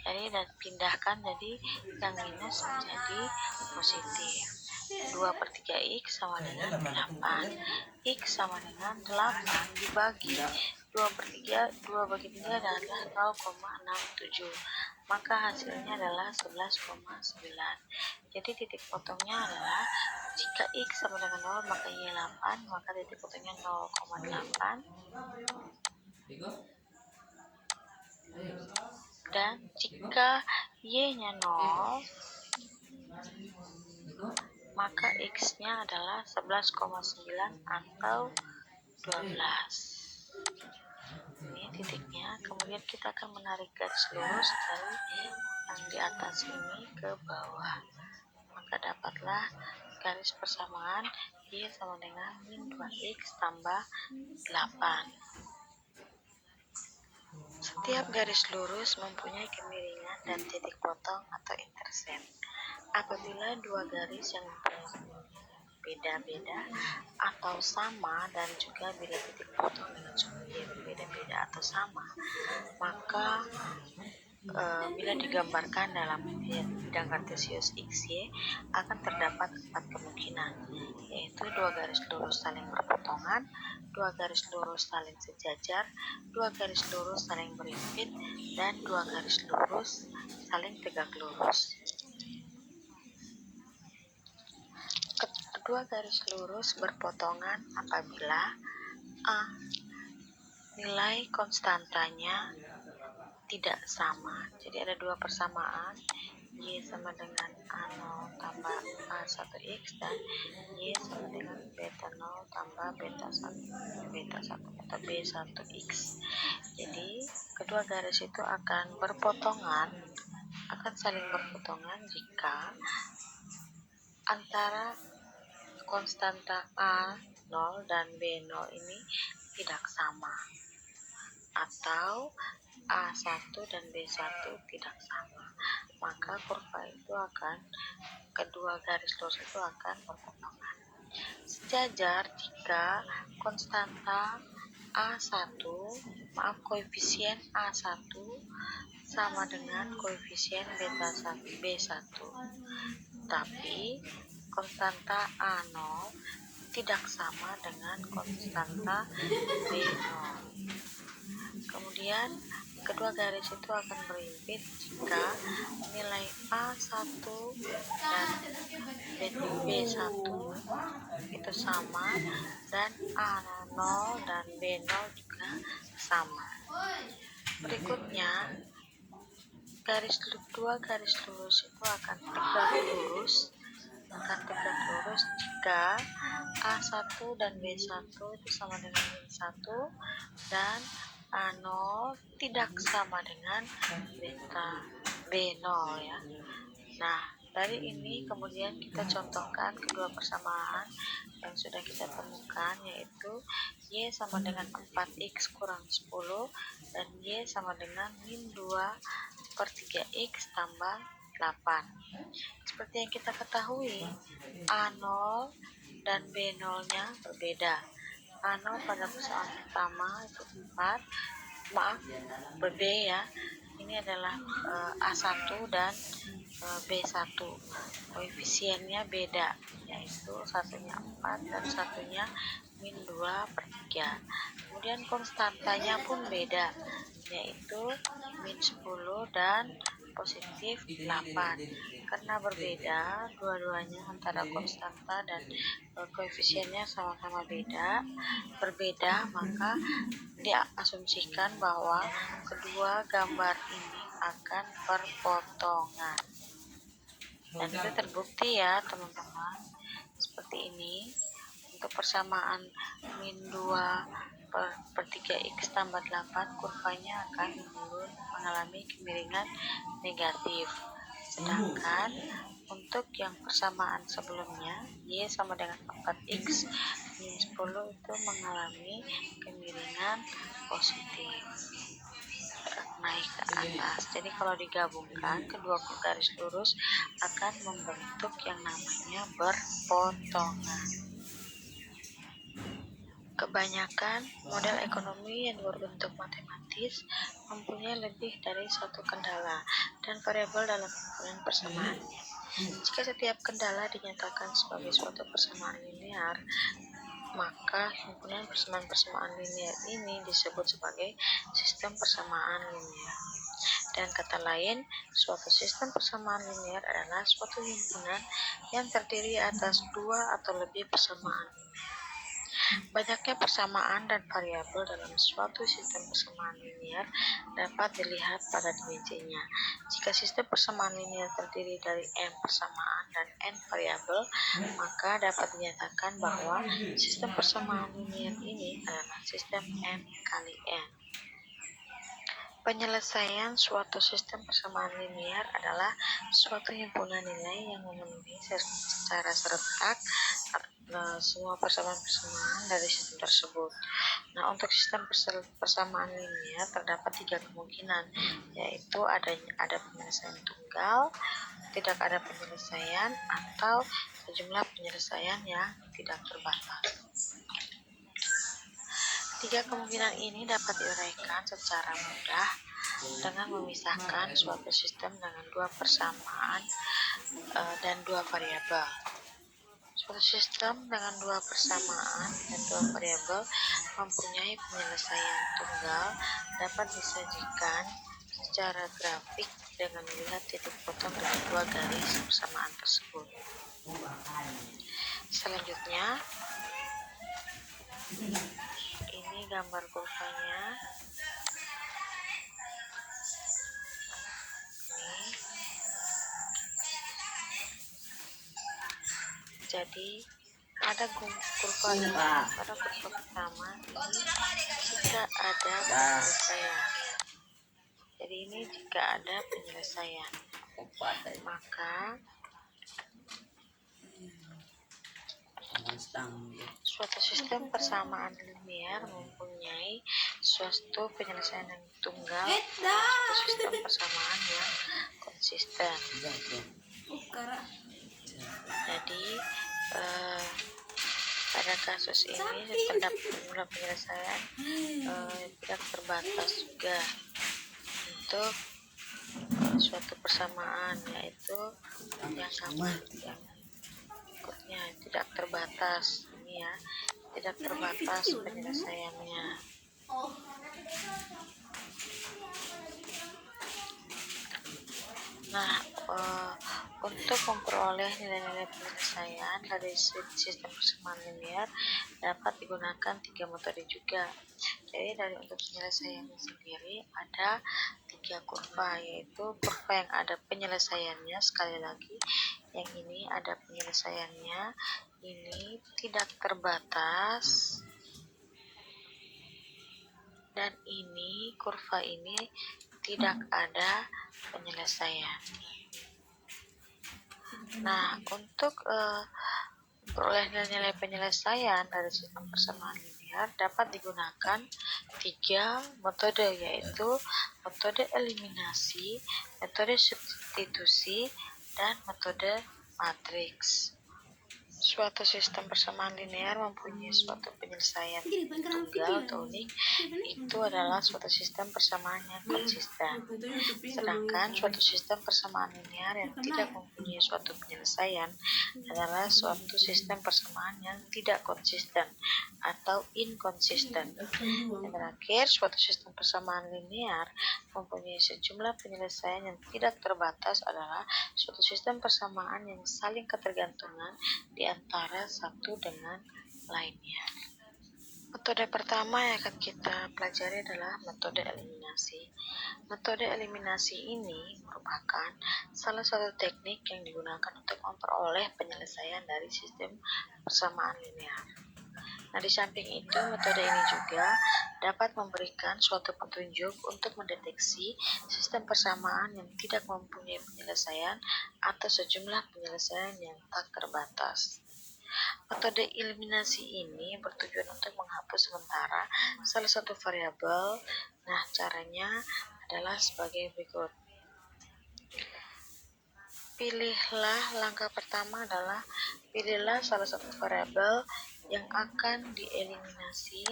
Jadi dan pindahkan, jadi yang minus menjadi positif. 2/3 X sama dengan 8. X sama dengan 8 dibagi 2/3 bagi 3 adalah 0,67. Maka hasilnya adalah 11,9. Jadi titik potongnya adalah jika X sama dengan 0, maka Y 8, maka titik potongnya 0,8. Dan jika Y-nya 0, maka X-nya adalah 11,9 atau 12. Ini titiknya. Kemudian kita akan menarik garis lurus dari yang di atas ini ke bawah. Maka dapatlah garis persamaan Y sama dengan min 2X tambah 8. Setiap garis lurus mempunyai kemiringan dan titik potong atau intercept. Apabila dua garis yang beda-beda atau sama, dan juga bila titik potong dengan sumber Y berbeda-beda atau sama, maka bila digambarkan dalam bidang kartesius XY akan terdapat 4 kemungkinan, yaitu dua garis lurus saling berpotongan, dua garis lurus saling sejajar, dua garis lurus saling berimpit, dan dua garis lurus saling tegak lurus. Kedua garis lurus berpotongan apabila A. nilai konstantanya tidak sama. Jadi ada dua persamaan, Y sama dengan A0 tambah A1X dan Y sama dengan beta 0 tambah beta 1 atau B1X. Jadi kedua garis itu akan saling berpotongan jika antara konstanta A0 dan B0 ini tidak sama, atau A1 dan B1 tidak sama, maka kedua garis lurus itu akan berpotongan. Sejajar jika koefisien A1 sama dengan koefisien B1, tapi konstanta A0 tidak sama dengan konstanta B0. Kemudian kedua garis itu akan berimpit jika nilai A1 dan B1 itu sama dan A0 dan B0 juga sama. Berikutnya, dua garis lurus itu akan tegak lurus jika A1 dan B1 itu sama dengan min 1 dan A0 tidak sama dengan beta B0 ya. Nah, dari ini kemudian kita contohkan kedua persamaan yang sudah kita temukan, yaitu Y sama dengan 4X kurang 10 dan Y sama dengan min 2/3X tambah 8. Seperti yang kita ketahui, A0 dan B0 nya berbeda. A0 pada persamaan pertama itu 4, B ya, ini adalah A1 dan B1. Koefisiennya beda, yaitu satunya 4 dan satunya min 2/3. Kemudian konstantanya pun beda, yaitu min 10 dan positif 8. Karena berbeda dua-duanya antara konstanta dan koefisiennya sama-sama berbeda, maka diasumsikan bahwa kedua gambar ini akan berpotongan. Dan itu terbukti ya teman-teman, seperti ini. Untuk persamaan min 2/3x tambah 8, kurvanya akan mengalami kemiringan negatif. Sedangkan untuk yang persamaan sebelumnya, Y sama dengan 4x min 10 itu mengalami kemiringan positif, naik ke atas. Jadi kalau digabungkan, kedua garis lurus akan membentuk yang namanya berpotongan. Kebanyakan model ekonomi yang berbentuk matematis mempunyai lebih dari satu kendala dan variabel dalam himpunan persamaannya. Jika setiap kendala dinyatakan sebagai suatu persamaan linear, maka himpunan persamaan linear ini disebut sebagai sistem persamaan linear. Dan kata lain, suatu sistem persamaan linear adalah suatu himpunan yang terdiri atas dua atau lebih persamaan linear. Banyaknya persamaan dan variabel dalam suatu sistem persamaan linear dapat dilihat pada dimensinya. Jika sistem persamaan linear terdiri dari m persamaan dan n variabel, maka dapat dinyatakan bahwa sistem persamaan linear ini adalah sistem m kali n. Penyelesaian suatu sistem persamaan linear adalah suatu himpunan nilai yang memenuhi secara serentak semua persamaan-persamaan dari sistem tersebut. Nah, untuk sistem persamaan linear terdapat 3 kemungkinan, yaitu ada penyelesaian tunggal, tidak ada penyelesaian, atau sejumlah penyelesaian yang tidak terbatas. 3 kemungkinan ini dapat diuraikan secara mudah dengan memisahkan suatu sistem dengan 2 persamaan dan 2 variabel. Suatu sistem dengan 2 persamaan dan 2 variabel mempunyai penyelesaian tunggal dapat disajikan secara grafik dengan melihat titik potong dari 2 garis persamaan tersebut. Selanjutnya, ini gambar kurvanya. Jadi ada kurva pada kurva pertama ini jika ada penyelesaian. Jadi ini jika ada penyelesaian, maka suatu sistem persamaan linear mempunyai suatu penyelesaian yang tunggal, suatu sistem persamaan yang konsisten. Jadi pada kasus ini terdapat jumlah penyelesaian tidak terbatas juga untuk suatu persamaan, yaitu yang sama yang berikutnya tidak terbatas. Ini ya, tidak terbatas penyelesaiannya. Nah, untuk memperoleh nilai-nilai penyelesaian dari sistem persamaan linear dapat digunakan 3 metode juga. Jadi dari untuk penyelesaiannya sendiri ada 3 kurva, yaitu kurva yang ada penyelesaiannya, sekali lagi yang ini ada penyelesaiannya, ini tidak terbatas, dan ini kurva ini tidak ada penyelesaian. Nah, untuk peroleh nilai penyelesaian dari sistem persamaan linear dapat digunakan 3 metode, yaitu metode eliminasi, metode substitusi, dan metode matriks. Suatu sistem persamaan linear mempunyai suatu penyelesaian tunggal atau unik, itu adalah suatu sistem persamaan yang konsisten. Sedangkan suatu sistem persamaan linear yang tidak mempunyai suatu penyelesaian adalah suatu sistem persamaan yang tidak konsisten atau inkonsisten. Yang terakhir, suatu sistem persamaan linear mempunyai sejumlah penyelesaian yang tidak terbatas adalah suatu sistem persamaan yang saling ketergantungan di antara satu dengan lainnya. Metode pertama yang akan kita pelajari adalah metode eliminasi. Metode eliminasi ini merupakan salah satu teknik yang digunakan untuk memperoleh penyelesaian dari sistem persamaan linear. Nah, di samping itu, metode ini juga dapat memberikan suatu petunjuk untuk mendeteksi sistem persamaan yang tidak mempunyai penyelesaian atau sejumlah penyelesaian yang tak terbatas. Metode eliminasi ini bertujuan untuk menghapus sementara salah satu variabel. Nah, caranya adalah sebagai berikut. Langkah pertama adalah pilihlah salah satu variabel yang akan dieliminasi.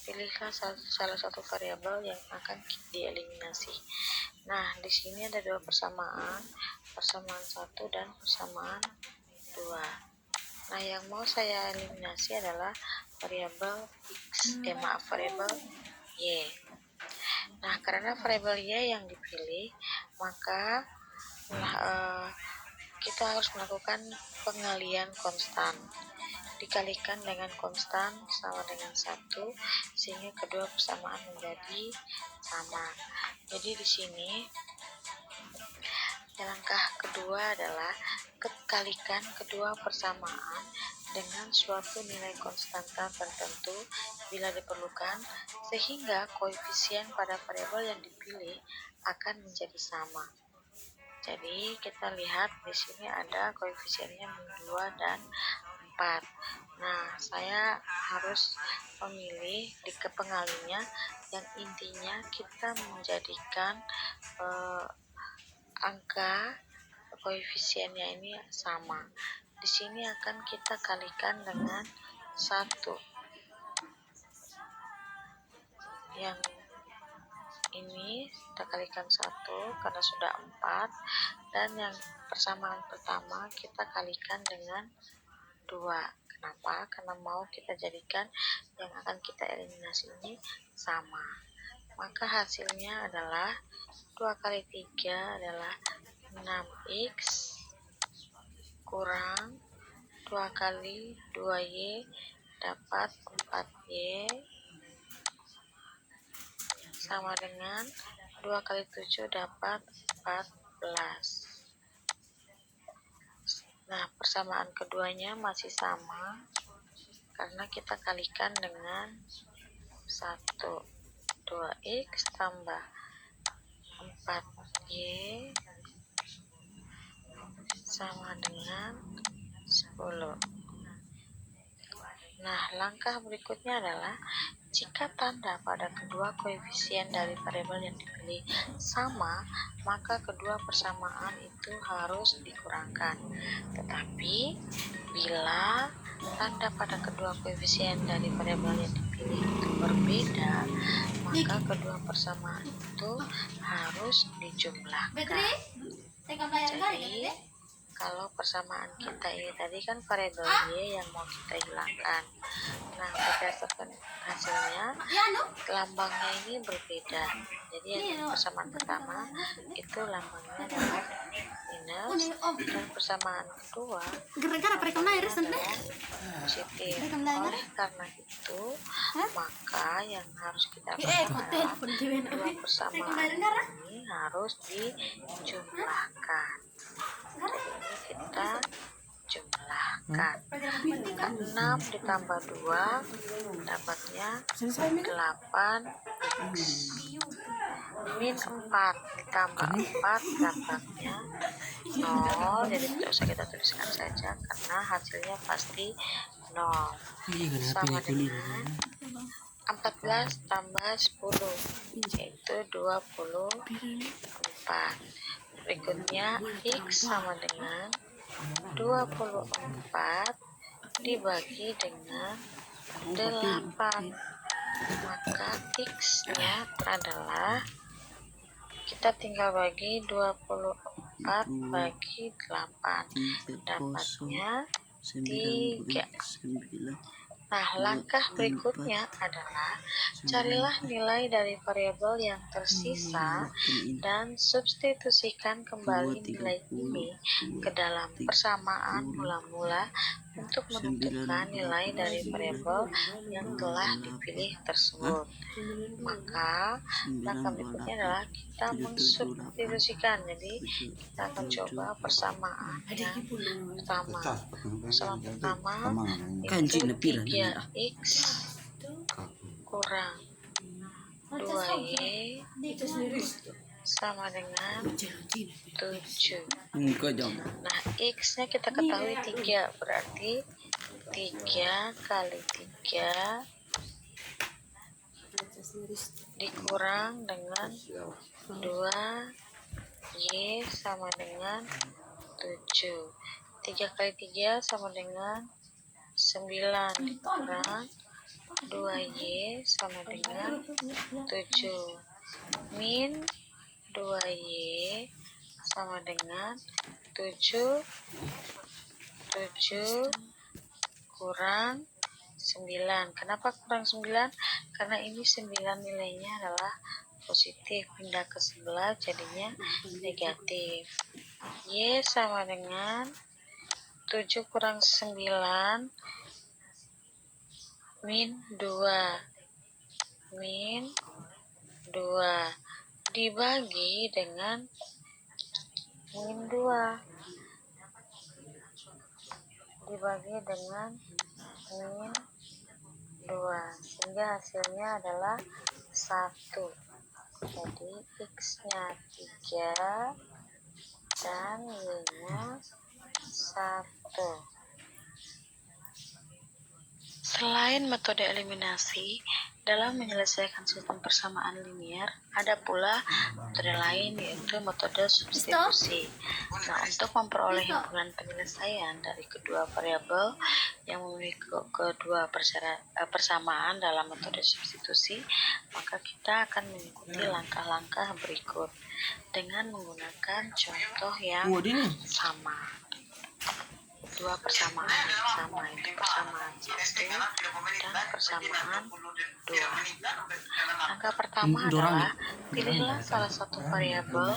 Pilihlah salah satu variabel yang akan dieliminasi. Nah, di sini ada dua persamaan 1 dan persamaan 2. Nah, yang mau saya eliminasi adalah variabel variabel Y. Nah, karena variabel Y yang dipilih, maka kita harus melakukan pengalian konstan. Dikalikan dengan konstan sama dengan 1, sehingga kedua persamaan menjadi sama. Jadi di sini langkah kedua adalah kalikan kedua persamaan dengan suatu nilai konstanta tertentu bila diperlukan, sehingga koefisien pada variabel yang dipilih akan menjadi sama. Jadi kita lihat di sini ada koefisiennya 2 dan 4. Nah, saya harus memilih di kepengalinya yang intinya kita menjadikan angka koefisiennya ini sama. Di sini akan kita kalikan dengan 1. Yang ini kita kalikan 1 karena sudah 4, dan yang persamaan pertama kita kalikan dengan 2. Kenapa? Karena mau kita jadikan yang akan kita eliminasi ini sama. Maka hasilnya adalah 2 kali 3 adalah 6x kurang 2 kali 2y dapat 4y sama dengan 2 kali 7 dapat 14. Nah, persamaan keduanya masih sama karena kita kalikan dengan 1. 2x tambah 4y sama dengan 10. Nah, langkah berikutnya adalah jika tanda pada kedua koefisien dari variabel yang dipilih sama, maka kedua persamaan itu harus dikurangkan. Tetapi bila tanda pada kedua koefisien dari variabel yang dipilih itu berbeda, maka kedua persamaan itu harus dijumlahkan. Jadi, kalau persamaan kita ini tadi kan variabel Y yang mau kita hilangkan. Nah, berdasarkan hasilnya, lambangnya ini berbeda. Jadi yang persamaan pertama itu lambangnya adalah minus, dan persamaan kedua adalah positif. Oleh karena itu, maka yang harus kita lakukan adalah dua persamaan ini harus dijumlahkan. Jadi ini kita jumlahkan. 6 ditambah 2 dapatnya 8x. Min 4 ditambah 4 dapatnya 0. Jadi tidak usah kita tuliskan saja karena hasilnya pasti 0. Sama dengan 14 tambah 10 yaitu 24. Berikutnya x sama dengan 24 dibagi dengan 8, maka X-nya adalah, kita tinggal bagi 24 bagi 8, dapatnya 3. Nah, langkah berikutnya adalah carilah nilai dari variabel yang tersisa dan substitusikan kembali nilai ini ke dalam persamaan mula-mula untuk menentukan nilai dari variabel yang telah dipilih tersebut. Maka langkah berikutnya adalah kita mensubstitusikan. Jadi kita akan coba persamaan yang pertama. Persamaan pertama itu 3x kurang 2y sama dengan 7. Nah, x-nya kita ketahui 3, berarti 3 kali 3 dikurang dengan 2y sama dengan 7. 3 kali 3 sama dengan 9 dikurang 2y sama dengan 7 min 2y sama dengan 7 kurang 9. Kenapa kurang 9? Karena ini 9 nilainya adalah positif, pindah ke sebelah jadinya negatif. Y sama dengan 7 kurang 9 min 2 dibagi dengan min 2 sehingga hasilnya adalah 1. Jadi x-nya 3 dan y-nya 1. Selain metode eliminasi, dalam menyelesaikan sistem persamaan linier, ada pula metode lain, yaitu metode substitusi. Nah, untuk memperoleh himpunan penyelesaian dari kedua variabel yang memiliki kedua persamaan dalam metode substitusi, maka kita akan mengikuti langkah-langkah berikut dengan menggunakan contoh yang sama. Dua persamaan yang sama, itu persamaan 1 dan persamaan 2. Langkah pertama adalah pilihlah salah satu variabel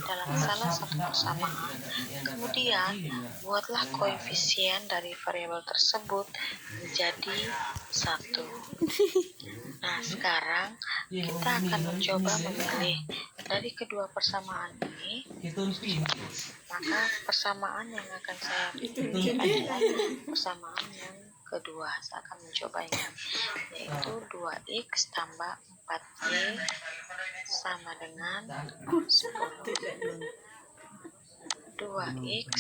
dalam salah satu persamaan, kemudian buatlah koefisien dari variabel tersebut menjadi 1. Nah, sekarang kita akan mencoba memilih dari kedua persamaan ini, maka persamaan yang akan saya pilih adalah persamaan yang kedua. Saya akan mencobanya, yaitu 2x tambah 4y sama dengan 10. 2x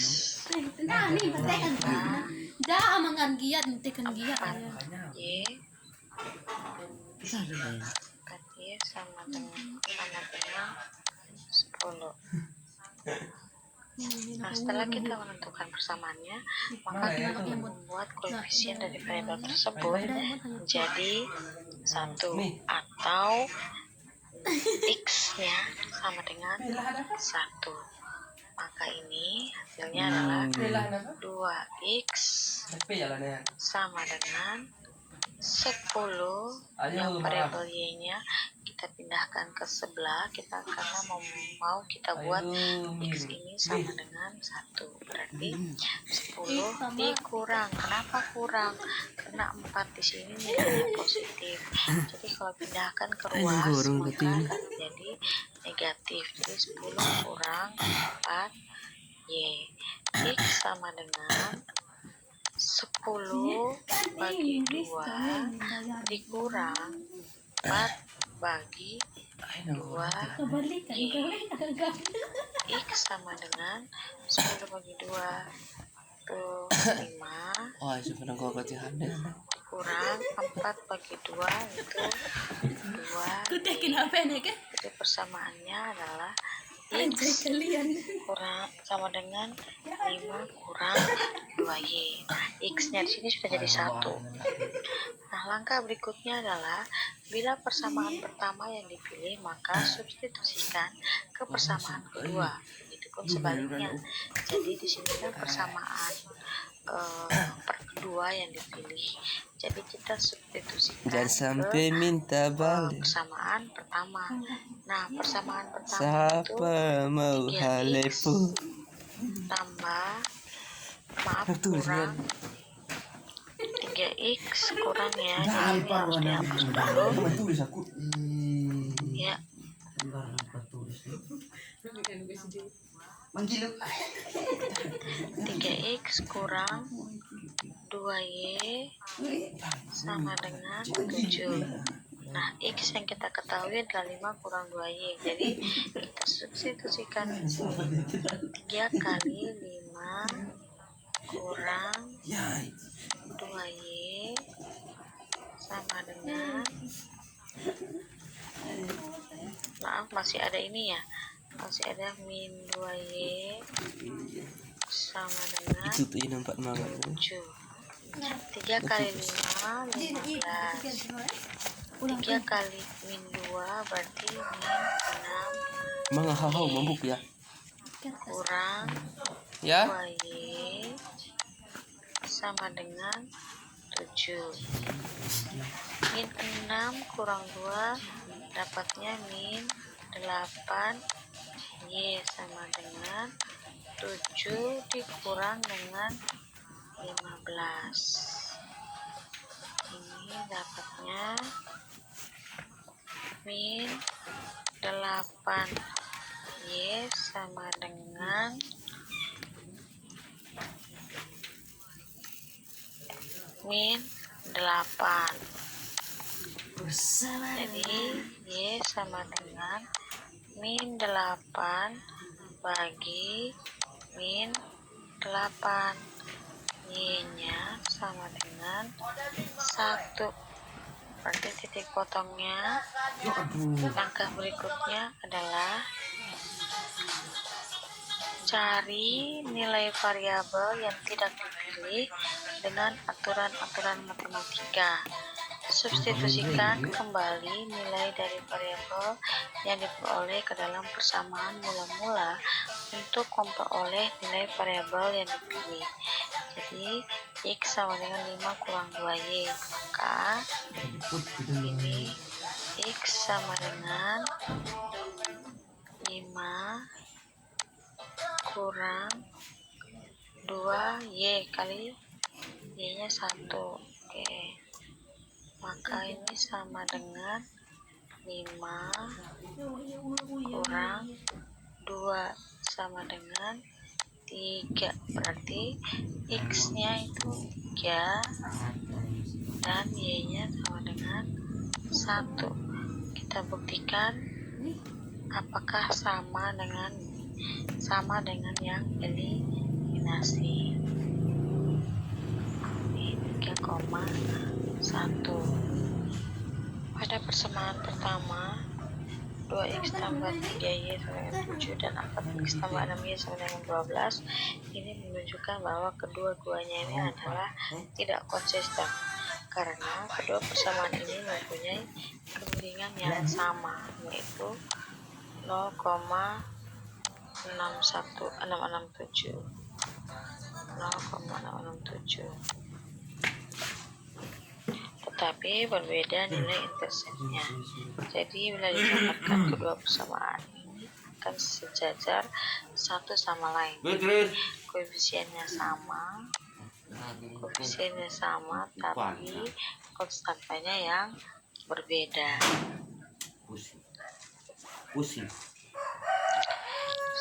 tambah 4y 4y sama dengan 10. Nah, setelah kita menentukan persamaannya, maka kita akan membuat koefisien dari variabel tersebut menjadi 1, atau x-nya sama dengan 1. Maka ini hasilnya adalah 2x sama dengan 10. Yang variabel y-nya kita pindahkan ke sebelah, karena mau kita buat x ini sama dengan 1. Berarti 10 dikurang. Kenapa kurang? Karena 4 di sini nilainya positif. Jadi kalau pindahkan ke ruas, maka akan menjadi negatif. Jadi 10 kurang 4 y. X sama dengan 10 bagi 2 dikurang 4 bagi 2 y. X sama dengan 10 bagi 2 itu 5 kurang 4 bagi 2 itu 2 y. Jadi persamaannya adalah X kurang sama dengan 5 kurang 2Y. Nah, X-nya di sini sudah jadi 1. Nah, langkah berikutnya adalah bila persamaan pertama yang dipilih, maka substitusikan ke persamaan kedua. Begitupun sebaliknya. Jadi di sini kan persamaan kedua yang dipilih. Jadi kita substitusikan Jangan sampai minta balik. persamaan pertama. Nah, persamaan pertama Siapa mau 3x halepo tambah kurang 3x kurang ya, jadi ini harus dihapus dulu ya. 3x kurang 2y sama dengan 7. Nah, X yang kita ketahui adalah 5 kurang 2Y. Jadi, kita substitusikan 3 kali 5 kurang 2Y sama dengan, maaf masih ada ini ya, masih ada min 2Y sama dengan 7. 3 kali 5, 15. 3 kali min 2 berarti min 6 ya kurang ya 2Y sama dengan 7. Min 6 kurang 2 dapatnya min 8Y sama dengan 7 dikurang dengan 15. Ini dapatnya min 8Y sama dengan min 8. Jadi Y sama dengan min 8 bagi min 8. Y-nya sama dengan 1. Berarti titik potongnya. Langkah berikutnya adalah cari nilai variabel yang tidak dipilih dengan aturan-aturan matematika. Substitusikan kembali nilai dari variabel yang diperoleh ke dalam persamaan mula-mula untuk memperoleh nilai variabel yang dipilih. Jadi X sama dengan 5 kurang 2Y, maka ini X sama dengan 5 kurang 2Y kali Y-nya 1. Oke. Maka ini sama dengan 5 kurang 2 sama dengan 3. Berarti X-nya itu 3 dan Y-nya sama dengan 1. Kita buktikan apakah sama dengan yang eliminasi. Ini 3,1. Pada persamaan pertama 2x tambah 3y sama dengan 7 dan 4x tambah 6y sama dengan 12. Ini menunjukkan bahwa kedua-duanya ini adalah tidak konsisten karena kedua persamaan ini mempunyai kemiringan yang sama, yaitu 0,667. Tetapi berbeda nilai interseptnya. Jadi bila ditambahkan kedua persamaan ini akan sejajar satu sama lain. Koefisiennya sama, tapi konstantanya yang berbeda.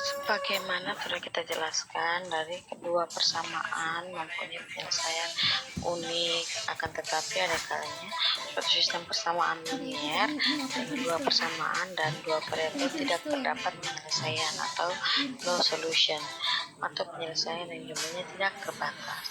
Sebagaimana sudah kita jelaskan, dari kedua persamaan mempunyai penyelesaian unik, akan tetapi ada kalanya suatu sistem persamaan linier dan dua persamaan dan dua variabel tidak terdapat penyelesaian atau no solution. atau penyelesaian yang jumlahnya tidak terbatas.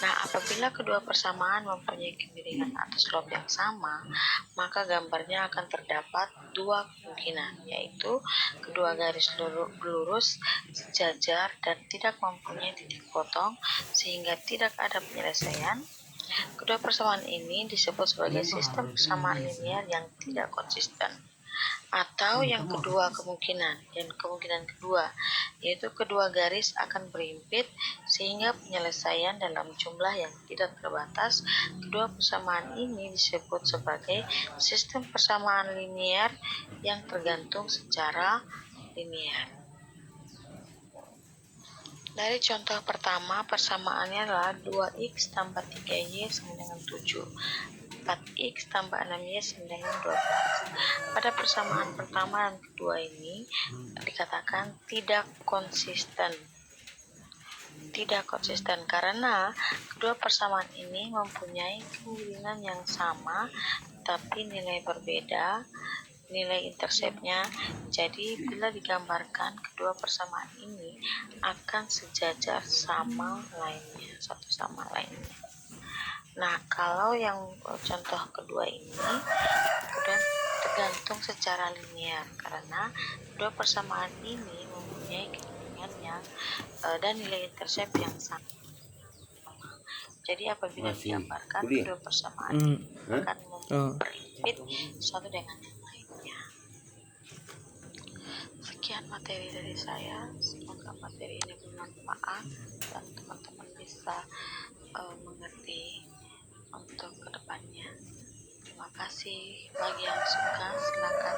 Nah, apabila kedua persamaan mempunyai kemiringan atau slope yang sama, maka gambarnya akan terdapat dua kemungkinan, yaitu kedua garis lurus sejajar dan tidak mempunyai titik potong sehingga tidak ada penyelesaian. Kedua persamaan ini disebut sebagai sistem persamaan linear yang tidak konsisten. Atau yang kedua kemungkinan kedua, yaitu kedua garis akan berhimpit sehingga penyelesaian dalam jumlah yang tidak terbatas. Kedua persamaan ini disebut sebagai sistem persamaan linear yang tergantung secara linear. Dari contoh pertama, persamaannya adalah 2x tambah 3y sama dengan 7. 4x tambah 6y sama dengan 12. Pada persamaan pertama dan kedua ini dikatakan tidak konsisten. Tidak konsisten karena kedua persamaan ini mempunyai kemiringan yang sama tapi nilai berbeda, nilai interseptnya. Jadi bila digambarkan kedua persamaan ini akan sejajar sama lainnya, satu sama lainnya. Nah, kalau yang contoh kedua ini tergantung secara linear karena kedua persamaan ini mempunyai kemiringan yang dan nilai intercept yang sama. Jadi apabila digambarkan kedua persamaan ini akan memperhimpit satu dengan yang lainnya. Sekian materi dari saya, semoga materi ini bermanfaat dan teman-teman bisa mengerti untuk kedepannya. Terima kasih. Bagi yang suka silakan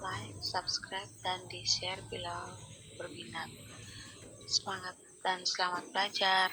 like, subscribe, dan di share bila berminat. Semangat dan selamat belajar.